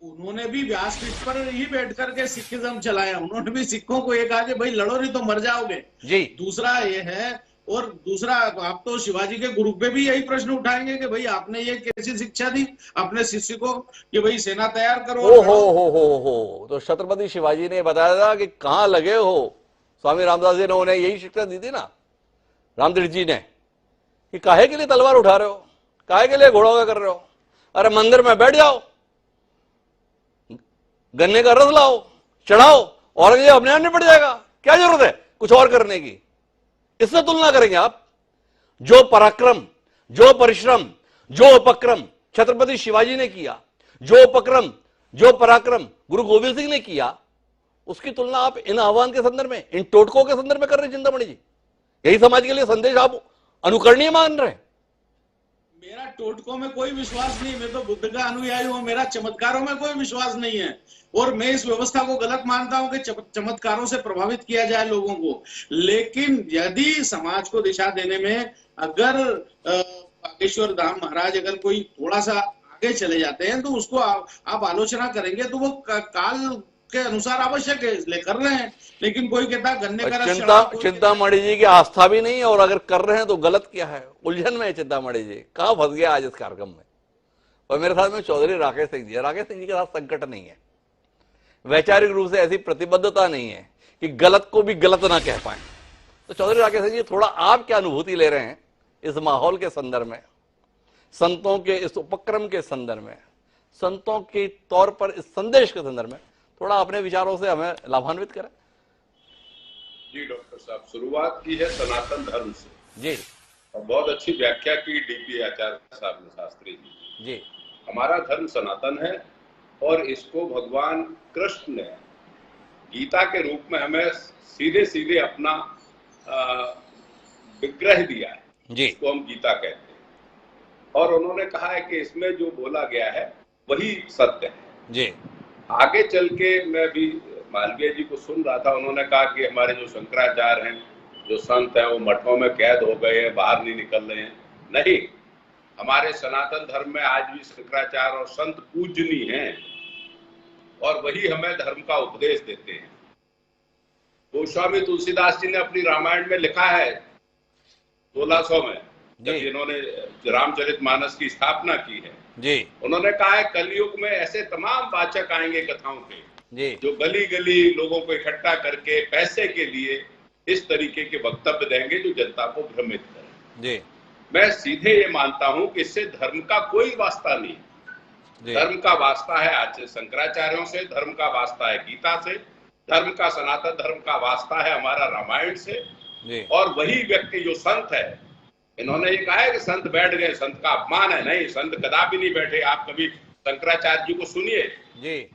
उन्होंने भी व्यासपीठ पर ही बैठ करके सिखिज्म चलाया, उन्होंने भी सिखों को ये कहा कि भाई लड़ो नहीं तो मर जाओगे जी। दूसरा ये है, और दूसरा आप तो शिवाजी के गुरु पे भी यही प्रश्न उठाएंगे कि भाई आपने ये कैसी शिक्षा दी अपने शिष्य को कि भाई सेना तैयार करो। हो तो छत्रपति शिवाजी ने बताया था कि कहाँ लगे हो, स्वामी रामदास जी ने उन्हें यही शिक्षा दी थी ना, रामतीर्थ जी ने, कि काहे के लिए तलवार उठा रहे हो, काहे के लिए घोड़ों का कर रहे हो, अरे मंदिर में बैठ जाओ, गन्ने का रस लाओ, चढ़ाओ, औरंगजेब अपने आप निपट जाएगा, क्या जरूरत है कुछ और करने की। इससे तुलना करेंगे आप, जो पराक्रम, जो परिश्रम, जो उपक्रम छत्रपति शिवाजी ने किया, जो उपक्रम, जो पराक्रम गुरु गोविंद सिंह ने किया, उसकी तुलना आप इन आह्वान के संदर्भ में, इन टोटकों के संदर्भ में कर रहे चिंतामणि जी? यही समाज के लिए संदेश आप अनुकरणीय मान रहे हैं? मेरा टोटकों में कोई विश्वास नहीं, मैं तो बुद्ध का अनुयायी हूं, मेरा चमत्कारों में कोई विश्वास नहीं है, और मैं इस व्यवस्था को गलत मानता हूं कि चमत्कारों से प्रभावित किया जाए लोगों को। लेकिन यदि समाज को दिशा देने में अगर बागेश्वर धाम महाराज अगर कोई थोड़ा सा आगे चले जाते हैं तो उसको आप आलोचना करेंगे तो वो काल के अनुसार आवश्यक है, इसलिए कर रहे हैं। लेकिन कोई कहता है गन्ने का रस चढ़ाओ, कोई चिंतामणि जी की आस्था भी नहीं है, और अगर कर रहे हैं तो गलत क्या है? उलझन में है चिंतामणि जी, कहां फंस गया आज इस कार्यक्रम में। और मेरे साथ में चौधरी राकेश सिंह जी, राकेश सिंह जी के साथ संकट नहीं है, वैचारिक रूप से ऐसी प्रतिबद्धता नहीं है कि गलत को भी गलत ना कह पाए। तो चौधरी राकेश सिंह जी, थोड़ा आप क्या अनुभूति ले रहे हैं इस माहौल के संदर्भ में, संतों के इस उपक्रम के संदर्भ में, संतों के तौर पर इस संदेश के संदर्भ में थोड़ा अपने विचारों से हमें लाभान्वित करें। जी डॉक्टर साहब, शुरुआत की है सनातन धर्म से जी, और बहुत अच्छी व्याख्या की डीपी आचार्य साहब ने, शास्त्री जी। हमारा धर्म सनातन है और इसको भगवान कृष्ण ने गीता के रूप में हमें सीधे सीधे अपना विग्रह दिया है, जिसको हम गीता कहते हैं। और उन्होंने कहा है कि इसमें जो बोला गया है वही सत्य है जी। आगे चल के मैं भी मालवीय जी को सुन रहा था, उन्होंने कहा कि हमारे जो शंकराचार्य हैं, जो संत हैं, वो मठों में कैद हो गए हैं, बाहर नहीं निकल रहे हैं। नहीं, हमारे सनातन धर्म में आज भी शंकराचार्य और संत पूजनीय हैं और वही हमें धर्म का उपदेश देते हैं। गोस्वामी तुलसीदास जी ने अपनी रामायण में लिखा है 1600 में, जब इन्होंने रामचरितमानस की स्थापना की है जी, उन्होंने कहा है कलयुग में ऐसे तमाम वाचक आएंगे कथाओं के जी, जो गली गली लोगों को इकट्ठा करके पैसे के लिए इस तरीके के वक्तव्य देंगे जो जनता को भ्रमित करें जी। मैं सीधे ये मानता हूं कि इससे धर्म का कोई वास्ता नहीं। धर्म का वास्ता है आज शंकराचार्यों से, धर्म का वास्ता है गीता से, धर्म का सनातन धर्म का वास्ता है हमारा रामायण से जी। और वही व्यक्ति जो संत है, इन्होंने ये कहा है कि संत बैठ गए, संत का अपमान है। नहीं, संत कदापि नहीं बैठे। आप कभी शंकराचार्य जी को सुनिए जी,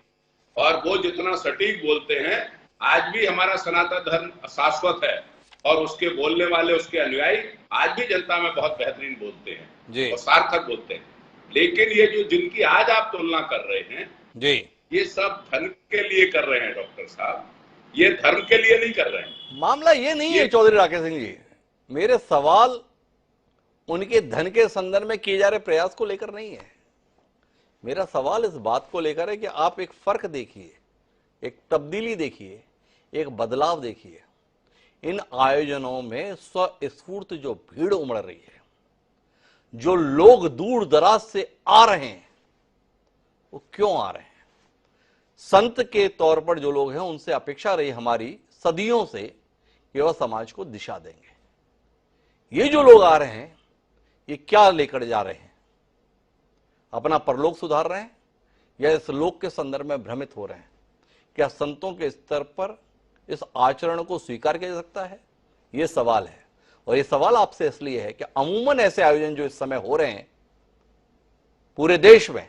और वो जितना सटीक बोलते हैं, आज भी हमारा सनातन धर्म शाश्वत है और उसके बोलने वाले, उसके अनुयायी आज भी जनता में बहुत बेहतरीन बोलते हैं जी, और सार्थक बोलते हैं। लेकिन ये जो जिनकी आज आप तुलना कर रहे हैं जी, ये सब धन के लिए कर रहे हैं डॉक्टर साहब, ये धर्म के लिए नहीं कर रहे हैं। मामला ये नहीं है चौधरी राकेश सिंह जी, मेरे सवाल उनके धन के संदर्भ में किए जा रहे प्रयास को लेकर नहीं है। मेरा सवाल इस बात को लेकर है कि आप एक फर्क देखिए, एक तब्दीली देखिए, एक बदलाव देखिए। इन आयोजनों में स्वस्फूर्त जो भीड़ उमड़ रही है, जो लोग दूर दराज से आ रहे हैं, वो क्यों आ रहे हैं? संत के तौर पर जो लोग हैं, उनसे अपेक्षा रही हमारी सदियों से कि वह समाज को दिशा देंगे। ये जो लोग आ रहे हैं, ये क्या लेकर जा रहे हैं? अपना परलोक सुधार रहे हैं या इस लोक के संदर्भ में भ्रमित हो रहे हैं? क्या संतों के स्तर पर इस आचरण को स्वीकार किया जा सकता है? यह सवाल है। और यह सवाल आपसे इसलिए है कि अमूमन ऐसे आयोजन जो इस समय हो रहे हैं पूरे देश में,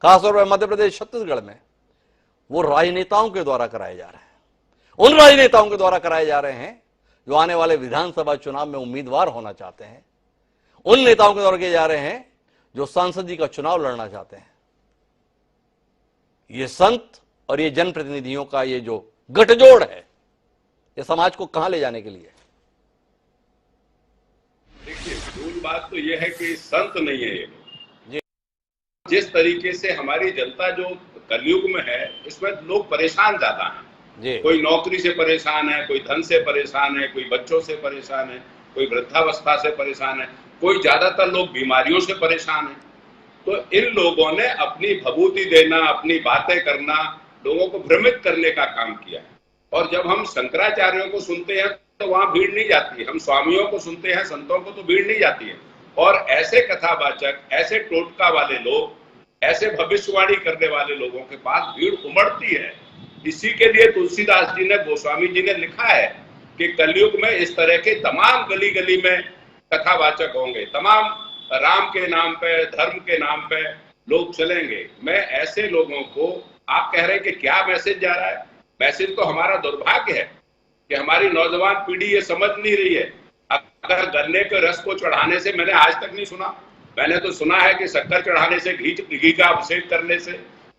खासतौर पर मध्य प्रदेश, छत्तीसगढ़ में, वो राजनेताओं के द्वारा कराए जा रहे हैं। उन राजनेताओं के द्वारा कराए जा रहे हैं जो आने वाले विधानसभा चुनाव में उम्मीदवार होना चाहते हैं। उन नेताओं के द्वारा किए जा रहे हैं जो सांसद जी का चुनाव लड़ना चाहते हैं। ये संत और ये जनप्रतिनिधियों का ये जो गठजोड़ है, ये समाज को कहां ले जाने के लिए? देखिए, मूल बात तो ये है कि संत नहीं है ये लोग। जिस तरीके से हमारी जनता जो कलयुग में है, इसमें लोग परेशान ज्यादा हैं। कोई नौकरी से परेशान है, कोई धन से परेशान है, कोई बच्चों से परेशान है, कोई वृद्धावस्था से परेशान है, कोई ज्यादातर लोग बीमारियों से परेशान है। तो इन लोगों ने अपनी भभूति देना, अपनी बातें करना, लोगों को भ्रमित करने का काम किया। और जब हम शंकराचार्यों को सुनते हैं तो वहां भीड़ नहीं जाती है, हम स्वामियों को सुनते हैं, संतों को तो भीड़ नहीं जाती है। और ऐसे कथावाचक, ऐसे टोटका वाले लोग, ऐसे भविष्यवाणी करने वाले लोगों के पास भीड़ उमड़ती है। इसी के लिए तुलसीदास जी ने, गोस्वामी जी ने लिखा है कि कलयुग में इस तरह के तमाम गली गली में कथावाचक होंगे, तमाम राम के नाम पे, धर्म के नाम पे लोग चलेंगे। मैं ऐसे लोगों को, आप कह रहे हैं कि क्या मैसेज जा रहा है? मैसेज तो हमारा दुर्भाग्य है कि हमारी नौजवान पीढ़ी ये समझ नहीं रही है। अगर गन्ने के रस को चढ़ाने से, मैंने आज तक नहीं सुना, मैंने तो सुना है कि शक्कर चढ़ाने से, घी का अभिषेक करने से,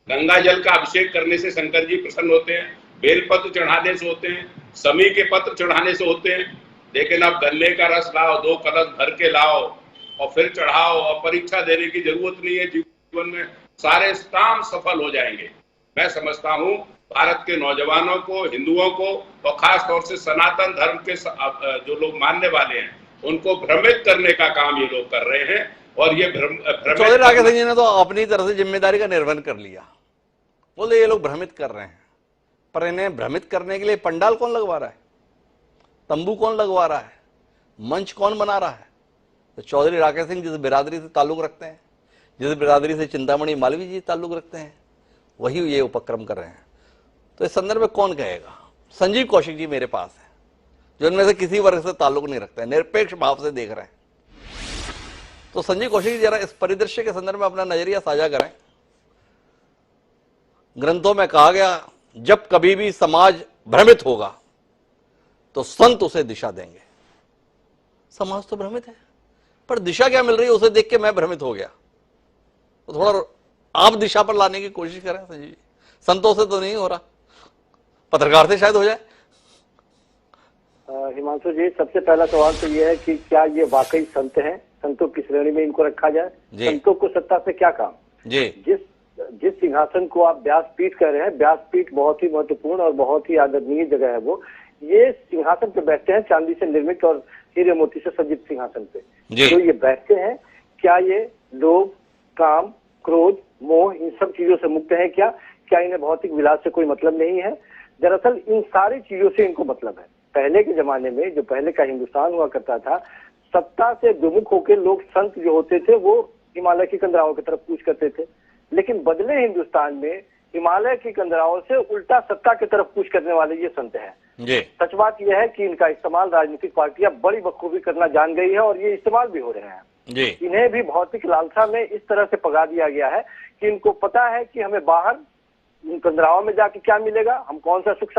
गंगा जल का अभिषेक करने से शंकर जी प्रसन्न होते हैं, बेलपत्र चढ़ाने से होते हैं, समी के पत्र चढ़ाने से होते हैं। लेकिन अब गन्ने का रस लाओ, 2 कलश भर के लाओ और फिर चढ़ाओ, और परीक्षा देने की जरूरत नहीं है। जीवन में सारे काम सफल हो जाएंगे। मैं समझता हूं भारत के नौजवानों को, हिंदुओं को और खास तौर से सनातन धर्म के जो लोग मानने वाले हैं उनको भ्रमित करने का काम ये लोग कर रहे हैं। और ये चौधरी राकेश सिंह जी ने तो अपनी तरफ से जिम्मेदारी का निर्वहन कर लिया, बोले ये लोग भ्रमित कर रहे हैं, पर इन्हें भ्रमित करने के लिए पंडाल कौन लगवा रहा है, तंबू कौन लगवा रहा है, मंच कौन बना रहा है? तो चौधरी राकेश सिंह जिस बिरादरी से ताल्लुक रखते हैं, जिस बिरादरी से चिंतामणि मालवीय जी ताल्लुक रखते हैं, वही ये उपक्रम कर रहे हैं। तो इस संदर्भ में कौन कहेगा? संजीव कौशिक जी मेरे पास है, जो इनमें से किसी वर्ग से ताल्लुक नहीं रखते हैं, निरपेक्ष भाव से देख रहे हैं। तो संजीव कौशिक जी जरा इस परिदृश्य के संदर्भ में अपना नजरिया साझा करें। ग्रंथों में कहा गया, जब कभी भी समाज भ्रमित होगा तो संत उसे दिशा देंगे। समाज तो भ्रमित है, पर दिशा क्या मिल रही है उसे देख के मैं भ्रमित हो गया। तो थोड़ा आप दिशा पर लाने की कोशिश करें संजीव जी। संतों से तो नहीं हो रहा, पत्रकार से शायद हो जाए। हिमांशु जी, सबसे पहला सवाल तो ये है कि क्या ये वाकई संत हैं? संतों की श्रेणी में इनको रखा जाए? संतों को सत्ता से क्या काम जी? जिस सिंहासन को आप व्यासपीठ कह रहे हैं, व्यासपीठ बहुत ही महत्वपूर्ण और बहुत ही आदरणीय जगह है वो। ये सिंहासन पे बैठते हैं, चांदी से निर्मित और हीरे मोती से सज्जित सिंहासन पे जो ये बैठते हैं, क्या ये लोभ, काम, क्रोध, मोह इन सब चीजों से मुक्त है? क्या इन्हें भौतिक विलास से कोई मतलब नहीं है? दरअसल इन सारी चीजों से इनको मतलब है। पहले के जमाने में जो पहले का हिंदुस्तान हुआ करता था, सत्ता से विमुख होकर लोग संत जो होते थे वो हिमालय की कंदराओं की तरफ कूच करते थे। लेकिन बदले हिंदुस्तान में हिमालय की कंदराओं से उल्टा सत्ता की तरफ कूच करने वाले ये संत हैं। सच बात यह है कि इनका इस्तेमाल राजनीतिक पार्टियां बड़ी बखूबी करना जान गई है और ये इस्तेमाल भी हो रहे हैं। इन्हें भी भौतिक लालसा में इस तरह से पगा दिया गया है कि इनको पता है कि हमें बाहर कंदराओं में जाके क्या मिलेगा, हम कौन सा सुख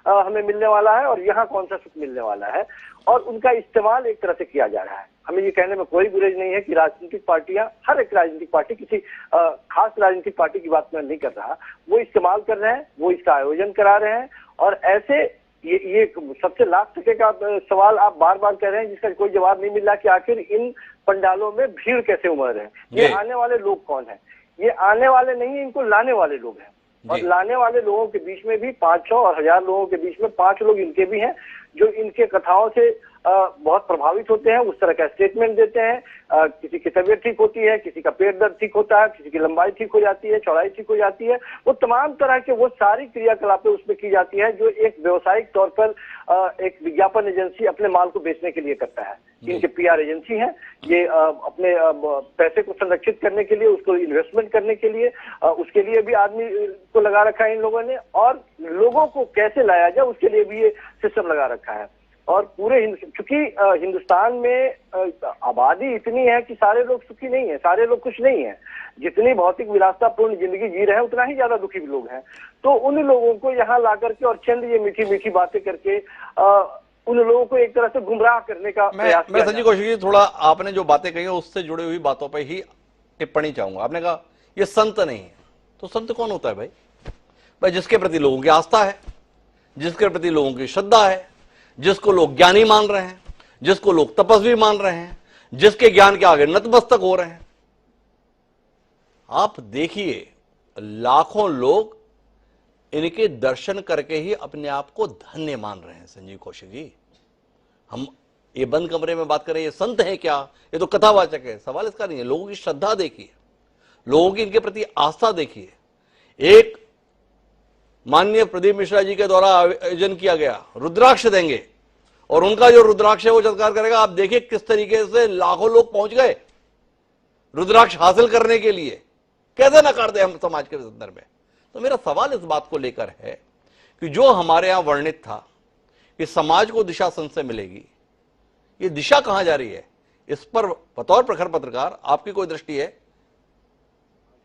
हमें मिलने वाला है और यहाँ कौन सा सुख मिलने वाला है, और उनका इस्तेमाल एक तरह से किया जा रहा है। हमें ये कहने में कोई गुरेज नहीं है कि राजनीतिक पार्टियां, हर एक राजनीतिक पार्टी, किसी खास राजनीतिक पार्टी की बात मैं नहीं कर रहा, वो इस्तेमाल कर रहे हैं, वो इसका आयोजन करा रहे हैं। और ऐसे ये सबसे लास्ट टके का सवाल आप बार बार कह रहे हैं जिसका कोई जवाब नहीं मिल रहा कि आखिर इन पंडालों में भीड़ कैसे उमड़ रहे हैं? ये आने वाले लोग कौन है? ये आने वाले नहीं, इनको लाने वाले लोग हैं। और लाने वाले लोगों के बीच में भी 500 और 1000 लोगों के बीच में 5 लोग इनके भी हैं जो इनके कथाओं से बहुत प्रभावित होते हैं, उस तरह का स्टेटमेंट देते हैं। किसी की तबीयत ठीक होती है, किसी का पेट दर्द ठीक होता है, किसी की लंबाई ठीक हो जाती है, चौड़ाई ठीक हो जाती है। वो तमाम तरह के वो सारी क्रियाकलापें उसमें की जाती है जो एक व्यवसायिक तौर पर एक विज्ञापन एजेंसी अपने माल को बेचने के लिए करता है। इनके पीआर एजेंसी है, ये अपने पैसे को संरक्षित करने के लिए, उसको इन्वेस्टमेंट करने के लिए, उसके लिए भी आदमी को लगा रखा है इन लोगों ने, और लोगों को कैसे लाया जाए उसके लिए भी ये सिस्टम लगा रखा है। और पूरे चूंकि हिंदुस्तान में आबादी इतनी है कि सारे लोग सुखी नहीं है, सारे लोग खुश नहीं है। जितनी भौतिक विलासतापूर्ण जिंदगी जी रहे हैं उतना ही ज्यादा दुखी भी लोग हैं। तो उन लोगों को यहाँ ला करके और चंद ये मीठी मीठी बातें करके उन लोगों को एक तरह से गुमराह करने का प्रयास। मैं संजीव कौशिक जी, थोड़ा आपने जो बातें कही उससे जुड़ी हुई बातों पर ही टिप्पणी चाहूंगा। आपने कहा ये संत नहीं है, तो संत कौन होता है भाई? भाई जिसके प्रति लोगों की आस्था है, जिसके प्रति लोगों की श्रद्धा है, जिसको लोग ज्ञानी मान रहे हैं, जिसको लोग तपस्वी मान रहे हैं, जिसके ज्ञान के आगे नतमस्तक हो रहे हैं। आप देखिए लाखों लोग इनके दर्शन करके ही अपने आप को धन्य मान रहे हैं। संजीव कौशिक जी, हम ये बंद कमरे में बात करें ये संत है क्या, ये तो कथावाचक है, सवाल इसका नहीं है। लोगों की श्रद्धा देखिए, लोगों की इनके प्रति आस्था देखिए। एक माननीय प्रदीप मिश्रा जी के द्वारा आयोजन किया गया, रुद्राक्ष देंगे और उनका जो रुद्राक्ष है वो चमत्कार करेगा। आप देखिए किस तरीके से लाखों लोग पहुंच गए रुद्राक्ष हासिल करने के लिए। कैसे नकार दे हम समाज के संदर्भ में? तो मेरा सवाल इस बात को लेकर है कि जो हमारे यहां वर्णित था कि समाज को दिशा संत से मिलेगी, ये दिशा कहां जा रही है? इस पर बतौर प्रखर पत्रकार आपकी कोई दृष्टि है?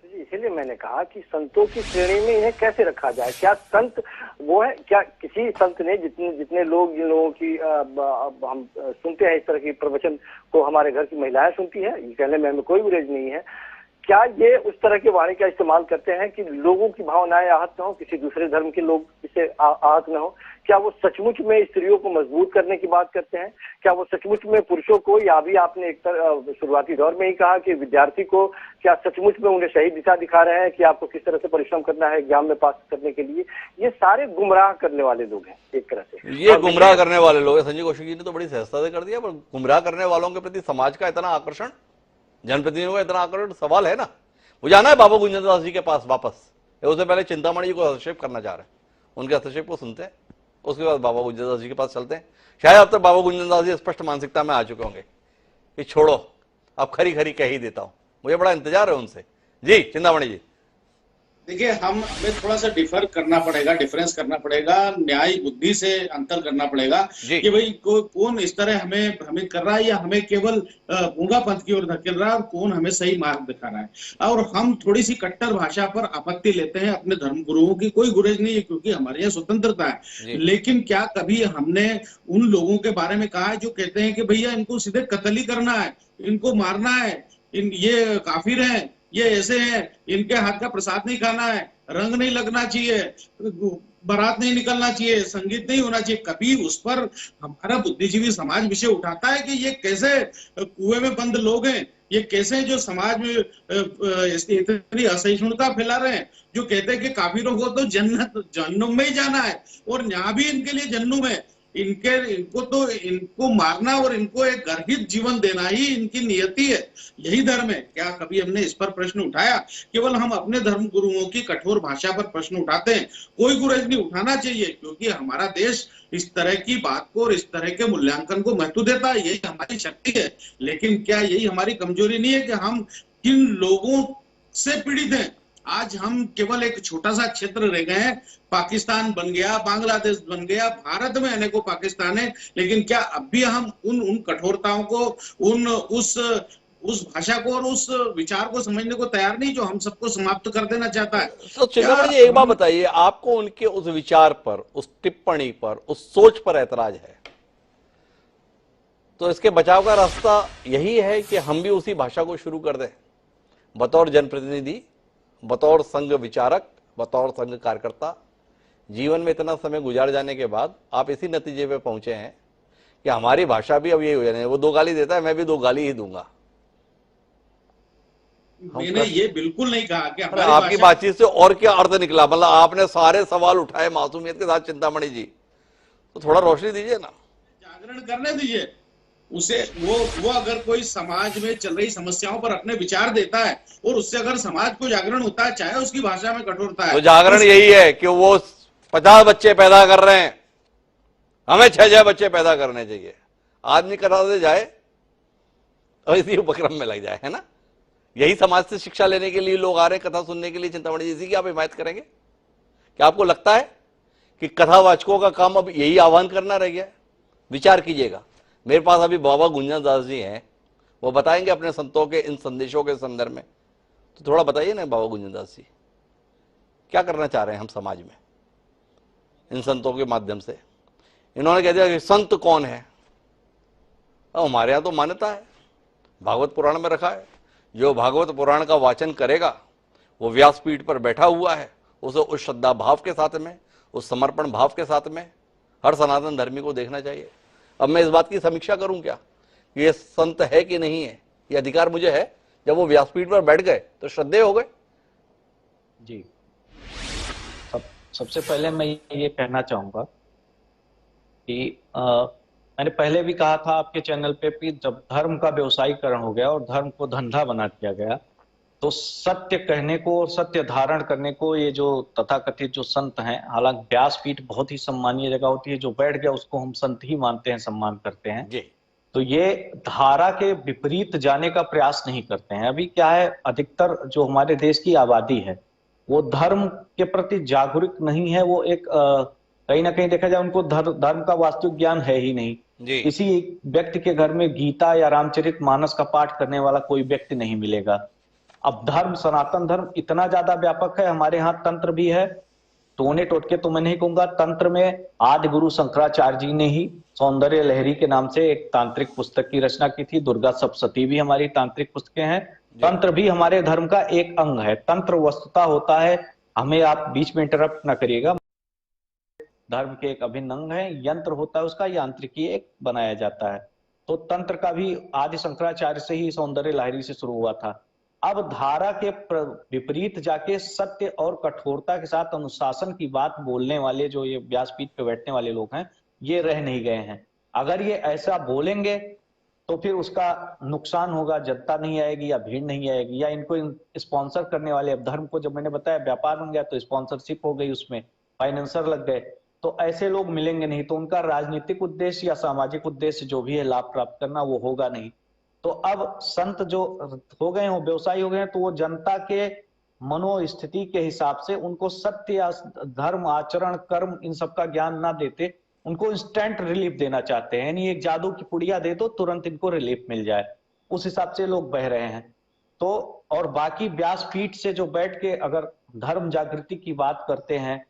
इसीलिए मैंने कहा कि संतों की श्रेणी में इन्हें कैसे रखा जाए। क्या संत वो है? क्या किसी संत ने जितने लोग, जिन लोगों की हम सुनते हैं इस तरह की प्रवचन को, हमारे घर की महिलाएं सुनती है, ये कहने में हमें कोई गुरेज नहीं है। क्या ये उस तरह की वाणी का इस्तेमाल करते हैं कि लोगों की भावनाएं आहत न हो, किसी दूसरे धर्म के लोग इससे आहत न हो? क्या वो सचमुच में स्त्रियों को मजबूत करने की बात करते हैं? क्या वो सचमुच में पुरुषों को, या अभी आपने एक शुरुआती दौर में ही कहा कि विद्यार्थी को, क्या सचमुच में उन्हें सही दिशा दिखा रहे हैं कि आपको किस तरह से परिश्रम करना है एग्जाम में पास करने के लिए? ये सारे गुमराह करने वाले लोग हैं एक तरह से। ये गुमराह करने वाले लोग हैं। संजय कौशिक जी ने तो बड़ी सहजता से कर दिया, पर गुमराह करने वालों के प्रति समाज का इतना आकर्षण, जनप्रतिनिधियों का इतना आकर्षण, सवाल है ना। वो जाना है बाबा गुंजन दास जी के पास वापस, उससे पहले चिंतामणि जी को हस्तक्षेप करना चाह रहे हैं, उनके हस्तक्षेप को सुनते हैं, उसके बाद बाबा गुंजन दास जी के पास चलते हैं। शायद अब तक बाबा गुंजन दास जी स्पष्ट मानसिकता में आ चुके होंगे कि छोड़ो, अब खरी खरी कह ही देता हूं, मुझे बड़ा इंतजार है उनसे। जी चिंतामणि जी। देखिए, हमें थोड़ा सा डिफरेंस करना पड़ेगा, न्याय बुद्धि से अंतर करना पड़ेगा कि भाई कौन इस तरह हमें भ्रमित कर रहा है, या हमें केवल गूंगा पंथ की ओर धकेल रहा है, और कौन हमें सही मार्ग दिखा रहा है। और हम थोड़ी सी कट्टर भाषा पर आपत्ति लेते हैं अपने धर्म गुरुओं की, कोई गुरेज नहीं है, क्योंकि हमारे यहाँ स्वतंत्रता है। लेकिन क्या कभी हमने उन लोगों के बारे में कहा है जो कहते हैं कि भैया इनको सीधे कत्ल ही करना है, इनको मारना है, ये काफिर हैं, ये ऐसे हैं, इनके हाथ का प्रसाद नहीं खाना है, रंग नहीं लगना चाहिए, बारात नहीं निकलना चाहिए, संगीत नहीं होना चाहिए? कभी उस पर हमारा बुद्धिजीवी समाज विषय उठाता है कि ये कैसे कुएं में बंद लोग हैं, ये कैसे जो समाज में इतनी असहिष्णुता फैला रहे हैं, जो कहते हैं कि काफिरों को तो जन्नत में ही जाना है, और यहाँ भी इनके लिए जन्नत है, इनको मारना और इनको एक गर्भित जीवन देना ही इनकी नियति है, यही धर्म है। क्या कभी हमने इस पर प्रश्न उठाया? केवल हम अपने धर्म गुरुओं की कठोर भाषा पर प्रश्न उठाते हैं। कोई गुरेज नहीं उठाना चाहिए, क्योंकि हमारा देश इस तरह की बात को और इस तरह के मूल्यांकन को महत्व देता है, यही हमारी शक्ति है। लेकिन क्या यही हमारी कमजोरी नहीं है कि हम किन लोगों से पीड़ित हैं? आज हम केवल एक छोटा सा क्षेत्र रह गए हैं, पाकिस्तान बन गया, बांग्लादेश बन गया, भारत में अनेकों पाकिस्तान है, लेकिन क्या अब भी हम उन कठोरताओं को, उस भाषा को और उस विचार को समझने को तैयार नहीं, जो हम सबको समाप्त कर देना चाहता है? तो चिंतामणि जी, एक बात बताइए, आपको उनके उस विचार पर, उस टिप्पणी पर, उस सोच पर ऐतराज है, तो इसके बचाव का रास्ता यही है कि हम भी उसी भाषा को शुरू कर दें, बतौर जनप्रतिनिधि, बतौर संघ विचारक, बतौर संघ कार्यकर्ता। जीवन में इतना समय गुजार जाने के बाद आप इसी नतीजे पे पहुंचे हैं कि हमारी भाषा भी अब यही हो जाने, वो 2 गाली देता है, मैं भी 2 गाली ही दूंगा। मैंने ये बिल्कुल नहीं कहा कि आपकी बातचीत से और क्या अर्थ निकला? मतलब आपने सारे सवाल उठाए मासूमियत के साथ, चिंतामणि जी, तो थोड़ा रोशनी दीजिए ना, जागरण करने दीजिए उसे। वो अगर कोई समाज में चल रही समस्याओं पर अपने विचार देता है और उससे अगर समाज को जागरण होता है, चाहे उसकी भाषा में कठोरता है, तो जागरण यही है कि वो 50 बच्चे पैदा कर रहे हैं, हमें 6 बच्चे पैदा करने चाहिए। आदमी कथा से जाए और इसी उपक्रम में लग जाए, है ना? यही समाज से शिक्षा लेने के लिए लोग आ रहे हैं, कथा सुनने के लिए। चिंतामणि जी, इसी की आप हिमायत करेंगे? क्या आपको लगता है कि कथावाचकों का काम अब यही आह्वान करना रह गया? विचार कीजिएगा। मेरे पास अभी बाबा गुंजन दास जी हैं, वो बताएंगे अपने संतों के इन संदेशों के संदर्भ में, तो थोड़ा बताइए ना बाबा गुंजन दास जी, क्या करना चाह रहे हैं हम समाज में इन संतों के माध्यम से? इन्होंने कह दिया कि संत कौन है। अब हमारे यहाँ तो मान्यता है, भागवत पुराण में रखा है, जो भागवत पुराण का वाचन करेगा वो व्यासपीठ पर बैठा हुआ है, उसे उस श्रद्धा भाव के साथ में, उस समर्पण भाव के साथ में हर सनातन धर्मी को देखना चाहिए। अब मैं इस बात की समीक्षा करूं क्या कि ये संत है कि नहीं है? ये अधिकार मुझे है। जब वो व्यासपीठ पर बैठ गए तो श्रद्धेय हो गए। जी, सबसे पहले मैं ये कहना चाहूंगा कि मैंने पहले भी कहा था आपके चैनल पे कि जब धर्म का व्यवसायीकरण हो गया और धर्म को धंधा बना दिया गया, तो सत्य कहने को और सत्य धारण करने को ये जो तथाकथित जो संत हैं, हालांकि व्यासपीठ बहुत ही सम्मानीय जगह होती है, जो बैठ गया उसको हम संत ही मानते हैं, सम्मान करते हैं जी। तो ये धारा के विपरीत जाने का प्रयास नहीं करते हैं। अभी क्या है, अधिकतर जो हमारे देश की आबादी है वो धर्म के प्रति जागरूक नहीं है। वो एक कहीं ना कहीं देखा जाए उनको धर्म का वास्तविक ज्ञान है ही नहीं। किसी व्यक्ति के घर में गीता या रामचरितमानस का पाठ करने वाला कोई व्यक्ति नहीं मिलेगा। अब धर्म, सनातन धर्म इतना ज्यादा व्यापक है, हमारे यहाँ तंत्र भी है, टोने टोटके तो मैं नहीं कहूंगा। तंत्र में आदि गुरु शंकराचार्य जी ने ही सौंदर्य लहरी के नाम से एक तांत्रिक पुस्तक की रचना की थी। दुर्गा सप्तशती भी हमारी तांत्रिक पुस्तकें हैं। तंत्र भी हमारे धर्म का एक अंग है। तंत्र वस्तुता होता है, हमें आप बीच में इंटरप्ट ना करिएगा, धर्म के एक अभिन्न अंग है। यंत्र होता है उसका यांत्रिकी एक बनाया जाता है। तो तंत्र का भी आदि शंकराचार्य से ही सौंदर्य लहरी से शुरू हुआ था। अब धारा के विपरीत जाके सत्य और कठोरता के साथ अनुशासन की बात बोलने वाले जो ये व्यासपीठ पे बैठने वाले लोग हैं, ये रह नहीं गए हैं। अगर ये ऐसा बोलेंगे तो फिर उसका नुकसान होगा, जनता नहीं आएगी या भीड़ नहीं आएगी, या इनको स्पॉन्सर करने वाले, अब धर्म को जब मैंने बताया व्यापार बन गया तो स्पॉन्सरशिप हो गई, उसमें फाइनेंसर लग गए, तो ऐसे लोग मिलेंगे नहीं, तो उनका राजनीतिक उद्देश्य या सामाजिक उद्देश्य जो भी है लाभ प्राप्त करना, वो होगा नहीं। तो अब संत जो हो गए हो, व्यवसायी हो गए हैं, तो वो जनता के मनोस्थिति के हिसाब से उनको सत्य या धर्म, आचरण, कर्म, इन सब का ज्ञान ना देते, उनको इंस्टेंट रिलीफ देना चाहते हैं, यानी एक जादू की पुड़िया दे दो, तुरंत इनको रिलीफ मिल जाए, उस हिसाब से लोग बह रहे हैं। तो और बाकी व्यासपीठ से जो बैठ के अगर धर्म जागृति की बात करते हैं,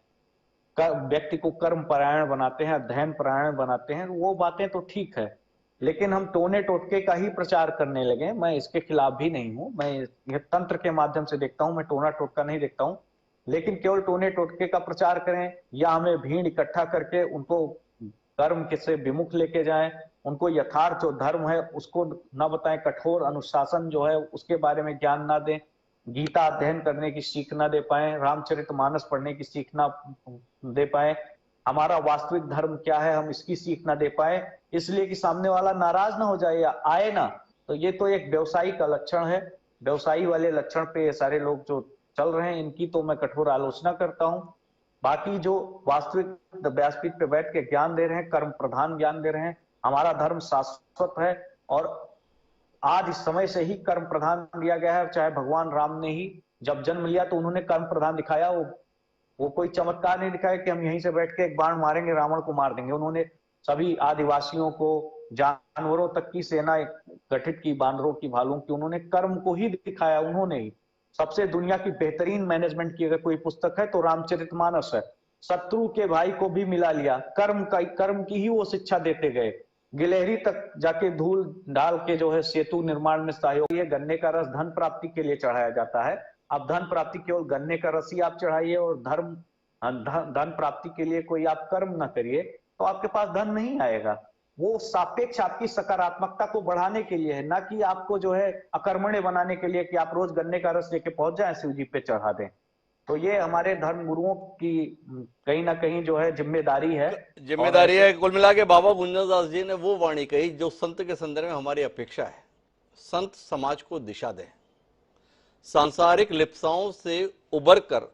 व्यक्ति को कर्म परायण बनाते हैं, अध्ययन परायण बनाते हैं, वो बातें तो ठीक है, लेकिन हम टोने टोटके का ही प्रचार करने लगे। मैं इसके खिलाफ भी नहीं हूं, मैं ये तंत्र के माध्यम से देखता हूं, मैं टोना टोटका नहीं देखता हूं। लेकिन केवल टोने टोटके का प्रचार करें या हमें भीड़ इकट्ठा करके उनको कर्म से विमुख लेके जाएं, उनको यथार्थ जो धर्म है उसको न बताएं, कठोर अनुशासन जो है उसके बारे में ज्ञान ना दें, गीता अध्ययन करने की सीख ना दे पाए, रामचरितमानस पढ़ने की सीख ना दे पाए, हमारा वास्तविक धर्म क्या है हम इसकी सीख ना दे पाए, इसलिए कि सामने वाला नाराज ना हो जाए या आए ना, तो ये तो एक व्यवसायी का लक्षण है। व्यवसायी वाले लक्षण पे ये सारे लोग जो चल रहे हैं, इनकी तो मैं कठोर आलोचना करता हूं। बाकी जो वास्तविक व्यासपीठ पे बैठ के ज्ञान दे रहे हैं, कर्म प्रधान ज्ञान दे रहे हैं, हमारा धर्म शाश्वत है और आज इस समय से ही कर्म प्रधान दिया गया है। चाहे भगवान राम ने ही जब जन्म लिया तो उन्होंने कर्म प्रधान दिखाया, वो कोई चमत्कार नहीं दिखाया कि हम यहीं से बैठ के एक बाण मारेंगे रावण को मार देंगे। उन्होंने सभी आदिवासियों को, जानवरों तक की सेना गठित की, बानरों की, भालुओं की, उन्होंने कर्म को ही दिखाया। उन्होंने ही सबसे दुनिया की बेहतरीन मैनेजमेंट की अगर कोई पुस्तक है तो रामचरितमानस है। शत्रु के भाई को भी मिला लिया, कर्म की ही वो शिक्षा देते गए। गिलहरी तक जाके धूल डाल के जो है सेतु निर्माण में सहयोग। ये गन्ने का रस धन प्राप्ति के लिए चढ़ाया जाता है। अब धन प्राप्ति केवल गन्ने का रस ही आप चढ़ाइए और धन प्राप्ति के लिए कोई आप कर्म ना करिए तो आपके पास धन नहीं आएगा। वो सापेक्ष आपकी सकारात्मकता को बढ़ाने के लिए है, ना कि आपको जो है अकर्मण्य बनाने के लिए कि आप रोज गन्ने का रस लेके पहुंच जाएं शिव जी पे चढ़ा दें। तो ये हमारे धर्म गुरुओं की कहीं ना कहीं जो है जिम्मेदारी है। कुल मिला के बाबा गुंजनदास जी ने वो वाणी कही जो संत के संदर्भ में हमारी अपेक्षा है। संत समाज को दिशा दें, सांसारिक लिप्साओं से उबर कर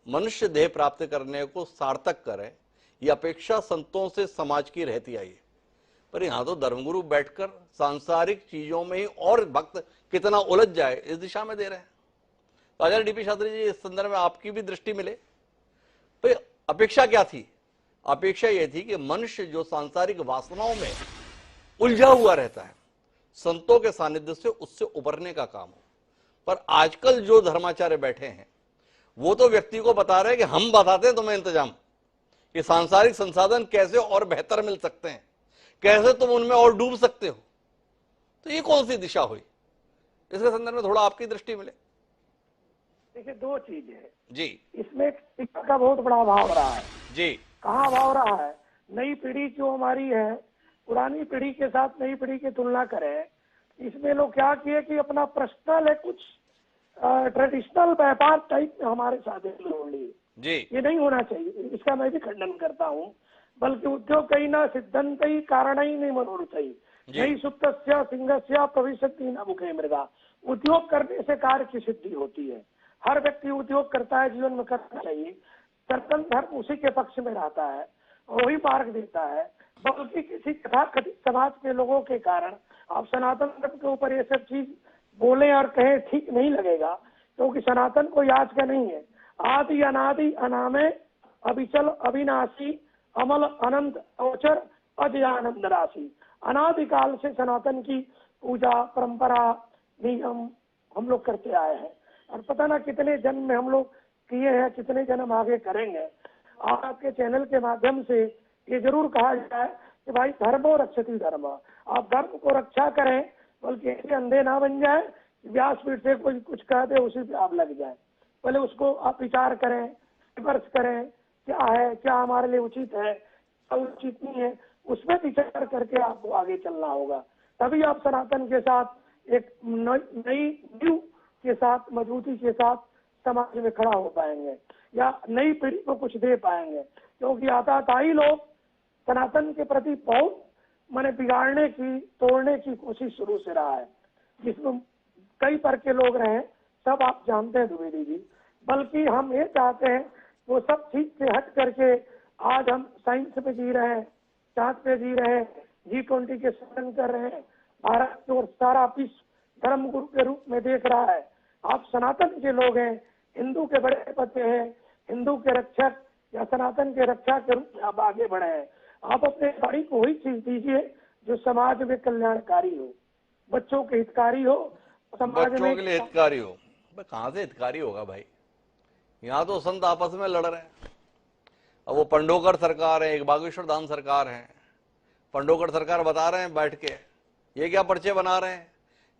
मनुष्य देह प्राप्त करने को सार्थक करें, ये अपेक्षा संतों से समाज की रहती आई है। पर यहाँ तो धर्मगुरु बैठकर सांसारिक चीजों में ही और भक्त कितना उलझ जाए इस दिशा में दे रहे हैं। तो आचार्य डीपी शास्त्री जी, इस संदर्भ में आपकी भी दृष्टि मिले। तो अपेक्षा क्या थी? अपेक्षा यह थी कि मनुष्य जो सांसारिक वासनाओं में उलझा हुआ रहता है, संतों के सानिध्य से उससे उबरने का काम हो। पर आजकल जो धर्माचार्य बैठे हैं वो तो व्यक्ति को बता रहे हैं कि हम बताते हैं तुम्हें इंतजाम कि सांसारिक संसाधन कैसे और बेहतर मिल सकते हैं, कैसे तुम उनमें और डूब सकते हो। तो ये कौन सी दिशा हुई? इसके संदर्भ में थोड़ा आपकी दृष्टि मिले। देखिए, दो चीज है जी, इसमें शिक्षा का बहुत बड़ा अभाव रहा है जी। कहाँ अभाव रहा है? नई पीढ़ी जो हमारी है, पुरानी पीढ़ी के साथ नई पीढ़ी की तुलना करें, इसमें लोग क्या किए कि अपना पर्सनल है कुछ ट्रेडिशनल व्यापार टाइप में हमारे साथ जोड़ लिए जी। ये नहीं होना चाहिए, इसका मैं भी खंडन करता हूँ। बल्कि उद्योग कहीं ना सिद्धंत ही कारण ही नहीं मनोरथ नहीं सुप्तस्य सिंहस्य भविष्यति न मुखे मृगा। उद्योग करने से कार्य की सिद्धि होती है। हर व्यक्ति उद्योग करता है, जीवन में करना चाहिए। सनातन धर्म उसी के पक्ष में रहता है और वही मार्ग देता है। बल्कि किसी तथाकथित समाज के लोगों के कारण आप सनातन धर्म के ऊपर ये सब चीज बोले और कहे ठीक नहीं लगेगा, क्योंकि सनातन कोई आज का नहीं है। आदि अनादि अनामे अविचल अविनाशी अमल अनंत अवचर अजयानंद राशि। अनादिकाल से सनातन की पूजा परंपरा नियम हम लोग करते आए हैं और पता ना कितने जन्म में हम लोग किए हैं, कितने जन्म आगे करेंगे। आपके चैनल के माध्यम से ये जरूर कहा जाए कि भाई धर्मो रक्षति धर्म, आप धर्म को रक्षा करें, बल्कि ऐसे अंधे ना बन जाए व्यासपीठ से कोई कुछ कह दे उसी पे आप लग जाए। पहले उसको आप विचार करें, विमर्श करें, क्या है, क्या हमारे लिए उचित है, क्या उचित नहीं है, उसमें विचार करके आपको आगे चलना होगा। तभी आप सनातन के साथ एक नई नींव के साथ, मजबूती के साथ समाज में खड़ा हो पाएंगे या नई पीढ़ी को कुछ दे पाएंगे। क्योंकि आताताई लोग सनातन के प्रति बहुत माने बिगाड़ने की, तोड़ने की कोशिश शुरू से रहा है, जिसमें कई तरह के लोग रहे, सब आप जानते हैं द्विवेदी जी। बल्कि हम ये चाहते हैं वो सब ठीक से हट करके आज हम साइंस में जी रहे हैं, चांद पे जी रहे हैं, G20 के सम्मेलन कर रहे हैं, भारत को सारा विश्व धर्मगुरु के रूप में देख रहा है। आप सनातन के लोग हैं, हिंदू के बड़े पते हैं, हिंदू के रक्षक या सनातन के रक्षा के रूप में आप आगे बढ़े हैं। आप अपने गाड़ी को वही चीज दीजिए जो समाज में कल्याणकारी हो, बच्चों के हितकारी हो, समाज बच्चों के लिए हितकारी हो। कहाँ से हितकारी होगा भाई, यहाँ तो संत आपस में लड़ रहे हैं। अब वो पंडोकर सरकार है, एक बागेश्वर धाम सरकार है। पंडोकर सरकार बता रहे हैं बैठ के, ये क्या पर्चे बना रहे हैं,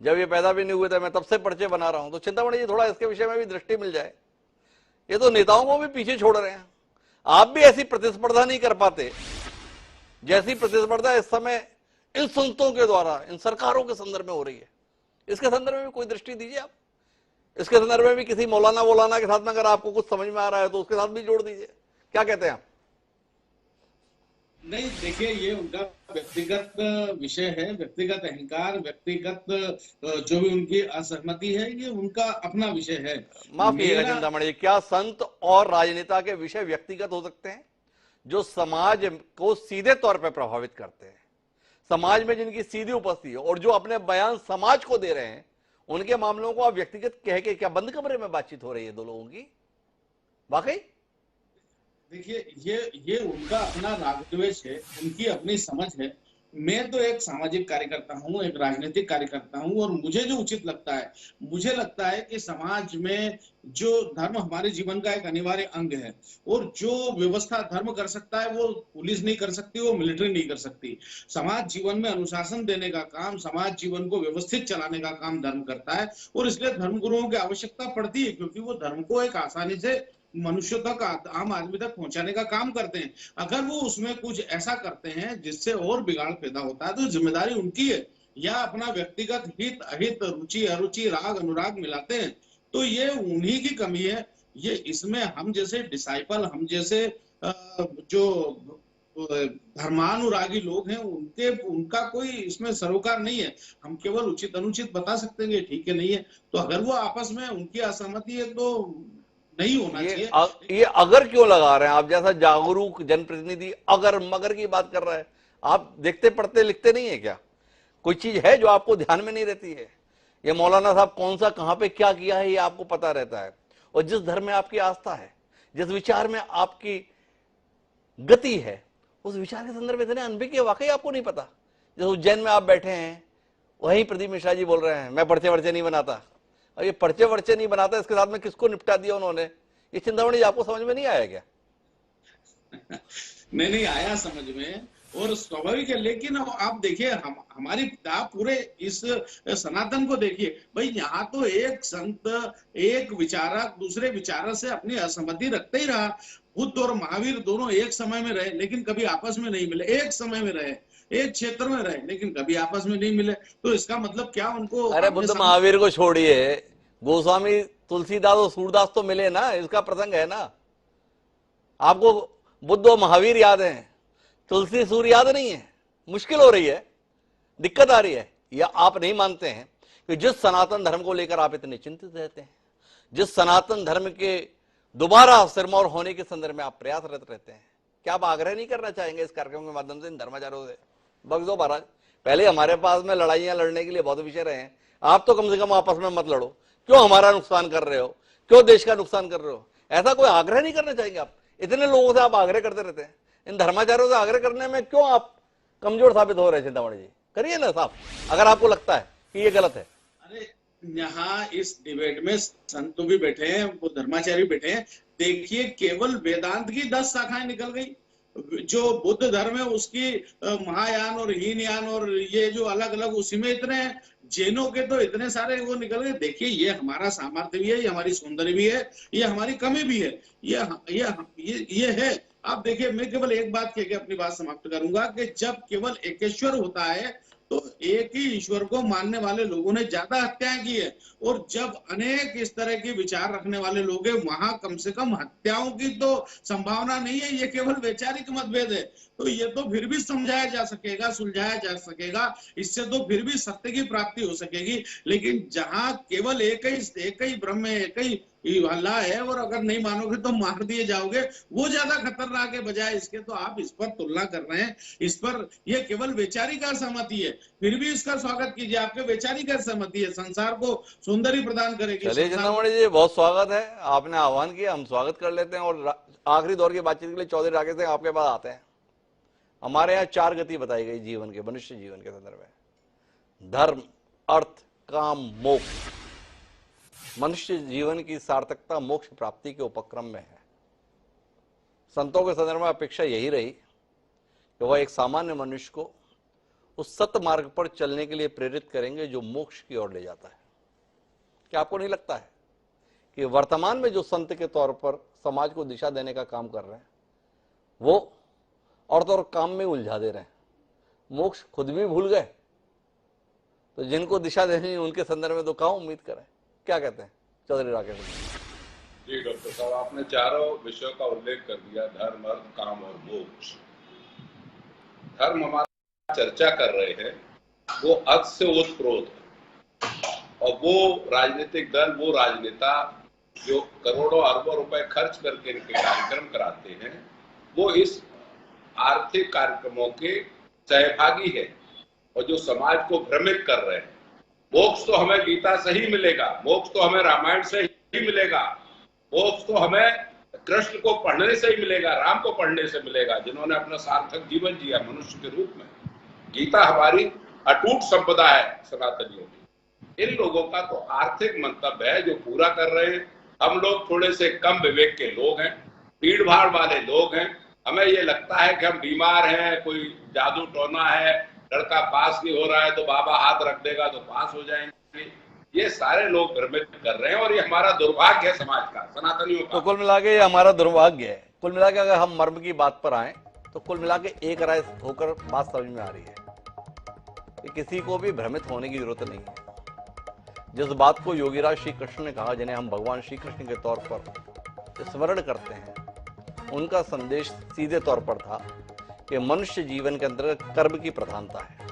जब ये पैदा भी नहीं हुए थे मैं तब से पर्चे बना रहा हूं। तो चिंतामणि जी थोड़ा इसके विषय में भी दृष्टि मिल जाए। ये तो नेताओं को भी पीछे छोड़ रहे हैं। आप भी ऐसी प्रतिस्पर्धा नहीं कर पाते जैसी प्रतिस्पर्धा इस समय इन संतों के द्वारा, इन सरकारों के संदर्भ में हो रही है। इसके संदर्भ में भी कोई दृष्टि दीजिए आप। इसके संदर्भ में भी किसी मौलाना के साथ में अगर आपको कुछ समझ में आ रहा है तो उसके साथ भी जोड़ दीजिए। क्या कहते हैं आप? नहीं, देखिए, ये उनका व्यक्तिगत विषय है, व्यक्तिगत अहंकार, व्यक्तिगत जो भी उनकी असहमति है, ये उनका अपना विषय है। माफ कीजिएगा चिंतामणि, क्या संत और राजनेता के विषय व्यक्तिगत हो सकते हैं? जो समाज को सीधे तौर पर प्रभावित करते हैं, समाज में जिनकी सीधी उपस्थिति है और जो अपने बयान समाज को दे रहे हैं, उनके मामलों को आप व्यक्तिगत कह के क्या बंद कमरे में बातचीत हो रही है दो लोगों की? वाकई देखिए, ये उनका अपना राग द्वेष है, उनकी अपनी समझ है। मैं तो एक सामाजिक कार्यकर्ता हूँ, एक राजनीतिक कार्यकर्ता हूँ, और मुझे जो उचित लगता है, मुझे लगता है कि समाज में जो धर्म हमारे जीवन का एक अनिवार्य अंग है, और जो व्यवस्था धर्म कर सकता है वो पुलिस नहीं कर सकती, वो मिलिट्री नहीं कर सकती। समाज जीवन में अनुशासन देने का काम, समाज जीवन को व्यवस्थित चलाने का काम धर्म करता है, और इसलिए धर्मगुरुओं की आवश्यकता पड़ती है, क्योंकि वो धर्म को एक आसानी से मनुष्य तक, आम आदमी तक पहुंचाने का काम करते हैं। अगर वो उसमें कुछ ऐसा करते हैं जिससे और बिगाड़ पैदा होता है तो जिम्मेदारी उनकी है, या अपना व्यक्तिगत हित अहित, रुचि अरुचि, राग अनुराग मिलाते हैं तो ये उन्हीं की कमी है। ये इसमें हम जैसे डिसाइपल, हम जैसे जो धर्मानुरागी लोग हैं, उनका कोई इसमें सरोकार नहीं है। हम केवल उचित अनुचित बता सकते हैं ठीक है नहीं है। तो अगर वो आपस में उनकी असहमति है तो नहीं होना चाहिए। ये अगर क्यों लगा रहे हैं आप? जैसा जागरूक जनप्रतिनिधि अगर मगर की बात कर रहा है, आप देखते पढ़ते लिखते नहीं है क्या? कोई चीज है जो आपको ध्यान में नहीं रहती है? ये मौलाना साहब कौन सा कहां पे क्या किया है ये आपको पता रहता है। और जिस धर्म में आपकी आस्था है, जिस विचार में आपकी गति है, उस विचार के संदर्भ में इतने अनभिज्ञ है, वाकई आपको नहीं पता। जैसे उज्जैन में आप बैठे हैं, वहीं प्रदीप मिश्रा जी बोल रहे हैं मैं पर्चे वर्चे नहीं बनाता। और ये पर्चे वर्चे नहीं बनाता, इसके साथ में किसको निपटा दिया उन्होंने? ये चिंतामणि आपको समझ में नहीं आया क्या? नहीं आया समझ में, और स्वाभाविक है। लेकिन अब आप देखिए, हमारी आप पूरे इस सनातन को देखिए भाई, यहाँ तो एक संत, एक विचारक दूसरे विचारक से अपनी असहमति रखते ही रहा। बुद्ध और महावीर दोनों एक समय में रहे लेकिन कभी आपस में नहीं मिले, एक समय में रहे, एक क्षेत्र में रहे लेकिन कभी आपस में नहीं मिले। तो इसका मतलब क्या उनको? अरे बुद्ध महावीर को छोड़िए, गोस्वामी तुलसीदास और सूरदास तो मिले ना, इसका प्रसंग है ना। आपको बुद्ध और महावीर याद हैं, तुलसी सूर्य याद नहीं है? मुश्किल हो रही है, दिक्कत आ रही है, या आप नहीं मानते हैं कि जिस सनातन धर्म को लेकर आप इतने चिंतित रहते हैं, जिस सनातन धर्म के दोबारा सिरमौर होने के संदर्भ में आप प्रयासरत रहते हैं, क्या आप आग्रह नहीं करना चाहेंगे इस कार्यक्रम के माध्यम से इन धर्माचार्यों से? बख्श दो महाराज, पहले हमारे पास में लड़ाइयां लड़ने के लिए बहुत विषय रहे हैं, आप तो कम से कम आपस में मत लड़ो। क्यों हमारा नुकसान कर रहे हो, क्यों देश का नुकसान कर रहे हो? ऐसा कोई आग्रह नहीं करना चाहेंगे आप? इतने लोगों से आप आग्रह करते रहते हैं, इन धर्माचार्यों से आग्रह करने में क्यों आप कमजोर साबित हो रहे हैं? चिंतामणि जी करिए ना साहब, अगर आपको लगता है कि ये गलत है। अरे यहाँ इस डिबेट में संत भी बैठे हैं, वो धर्माचार्य बैठे हैं। देखिए, केवल वेदांत की 10 शाखाएं निकल गई। जो बुद्ध धर्म है उसकी महायान और हीनयान और ये जो अलग अलग, उसी में इतने जैनों के तो इतने सारे वो निकल गए। देखिए, ये हमारा सामर्थ्य भी है, ये हमारी सौंदर्य भी है, ये हमारी कमी भी है, ये है। आप देखिए, मैं केवल एक बात कह के अपनी बात समाप्त करूंगा कि जब केवल एकेश्वर होता है तो एक ही ईश्वर को मानने वाले लोगों ने ज्यादा हत्याएं की है, और जब अनेक इस तरह के विचार रखने वाले लोग हैं, वहां कम से कम हत्याओं की तो संभावना नहीं है। ये केवल वैचारिक मतभेद है, तो ये तो फिर भी समझाया जा सकेगा, सुलझाया जा सकेगा, इससे तो फिर भी सत्य की प्राप्ति हो सकेगी। लेकिन जहां केवल एक ही ब्रह्म है, एक ही अल्लाह है, और अगर नहीं मानोगे तो मार दिए जाओगे, वो ज्यादा खतरनाक है बजाय इसके। तो आप इस पर तुलना कर रहे हैं, इस पर ये केवल वैचारिक असहमति है, फिर भी इसका स्वागत कीजिए। आपके वैचारिक असहमति है, संसार को सौंदर्य प्रदान करेगी। चलिए चिंतामणि जी, बहुत स्वागत है, आपने आह्वान किया, हम स्वागत कर लेते हैं। और आखिरी दौर की बातचीत के लिए चौधरी राकेश सिंह आपके पास आते हैं। हमारे यहाँ 4 गति बताई गई जीवन के, मनुष्य जीवन के संदर्भ में: धर्म, अर्थ, काम, मोक्ष। मनुष्य जीवन की सार्थकता मोक्ष प्राप्ति के उपक्रम में है। संतों के संदर्भ में अपेक्षा यही रही कि वह एक सामान्य मनुष्य को उस सत्य मार्ग पर चलने के लिए प्रेरित करेंगे जो मोक्ष की ओर ले जाता है। क्या आपको नहीं लगता है कि वर्तमान में जो संत के तौर पर समाज को दिशा देने का काम कर रहे हैं, वो और तो और काम में उलझा दे रहे हैं, मोक्ष खुद भी भूल गए? तो जिनको दिशा देनी है उनके संदर्भ में तो कहाँ उम्मीद करें? क्या कहते हैं चौधरी राकेश जी? डॉक्टर साहब, आपने चारों विषयों का उल्लेख कर दिया: धर्म, अर्थ, काम और मोक्ष। धर्म हमारा चर्चा कर रहे हैं, वो अर्थ से ओतप्रोत है, और वो राजनीतिक दल, वो राजनेता जो करोड़ों अरबों रुपए खर्च करके इनके कार्यक्रम कराते हैं, वो इस आर्थिक कार्यक्रमों के सहभागी है और जो समाज को भ्रमित कर रहे हैं। मोक्ष तो हमें गीता से ही मिलेगा, मोक्ष तो हमें रामायण से ही मिलेगा, मोक्ष तो हमें कृष्ण को पढ़ने से ही मिलेगा, राम को पढ़ने से मिलेगा, जिन्होंने अपना सार्थक जीवन जिया मनुष्य के रूप में। गीता हमारी अटूट संपदा है सनातनियों की। इन लोगों का तो आर्थिक मंतव्य है जो पूरा कर रहे हैं। हम लोग थोड़े से कम विवेक के लोग हैं, भीड़ भाड़ वाले लोग हैं। हमें ये लगता है कि हम बीमार हैं, कोई जादू टोना है, लड़का पास नहीं हो रहा है तो बाबा हाथ रख देगा तो पास हो जाएंगे। ये सारे लोग भ्रमित कर रहे हैं और ये हमारा दुर्भाग्य है समाज का, सनातनियों का। तो कुल मिला के ये हमारा दुर्भाग्य है। कुल मिला के अगर हम मर्म की बात पर आए तो कुल मिला के एक राय होकर बात समझ में आ रही है कि किसी को भी भ्रमित होने की जरूरत नहीं है। जिस बात को योगीराज श्री कृष्ण ने कहा, जिन्हें हम भगवान श्री कृष्ण के तौर पर स्मरण करते हैं, उनका संदेश सीधे तौर पर था कि मनुष्य जीवन के अंतर्गत कर्म की प्रधानता है।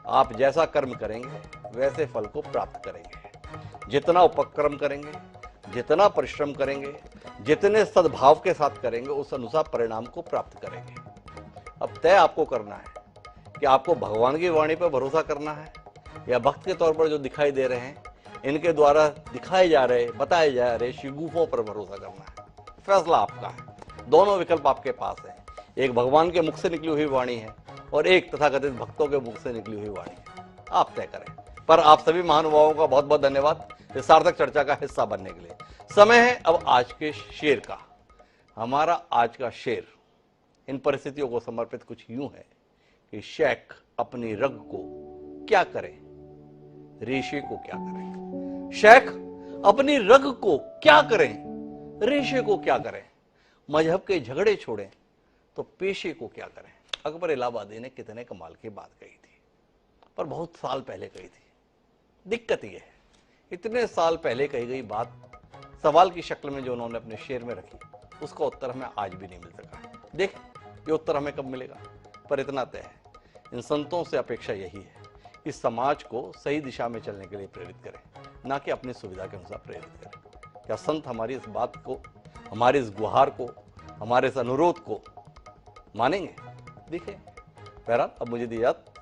आप जैसा कर्म करेंगे वैसे फल को प्राप्त करेंगे। जितना उपक्रम करेंगे, जितना परिश्रम करेंगे, जितने सद्भाव के साथ करेंगे, उस अनुसार परिणाम को प्राप्त करेंगे। अब तय आपको करना है कि आपको भगवान की वाणी पर भरोसा करना है या भक्त के तौर पर जो दिखाई दे रहे हैं, इनके द्वारा दिखाए जा रहे, बताए जा रहे शिगुफों पर भरोसा करना है। फैसला आपका है। दोनों विकल्प आपके पास है। एक भगवान के मुख से निकली हुई वाणी है और एक तथाकथित भक्तों के मुख से निकली हुई वाणी है। आप तय करें। पर आप सभी महानुभावों का बहुत बहुत धन्यवाद इस सार्थक चर्चा का हिस्सा बनने के लिए। समय है अब आज के शेर का। हमारा आज का शेर इन परिस्थितियों को समर्पित कुछ यूं है कि शेख अपनी रग को क्या करे, रेशे को क्या करें। शेख अपनी रग को क्या करें, रेशे को क्या करें। मजहब के झगड़े छोड़ें तो पेशे को क्या करें। अकबर इलाहाबादी ने कितने कमाल की बात कही थी, पर बहुत साल पहले कही थी। दिक्कत यह है, इतने साल पहले कही गई बात सवाल की शक्ल में जो उन्होंने अपने शेर में रखी, उसका उत्तर हमें आज भी नहीं मिल सका। देख, ये उत्तर हमें कब मिलेगा, पर इतना तय है, इन संतों से अपेक्षा यही है कि समाज को सही दिशा में चलने के लिए प्रेरित करें, ना कि अपनी सुविधा के अनुसार प्रेरित करें। क्या संत हमारी इस बात को, हमारी इस गुहार को, हमारे इस अनुरोध को मानेंगे? देखिए, बहरहाल अब मुझे दी इजाजत।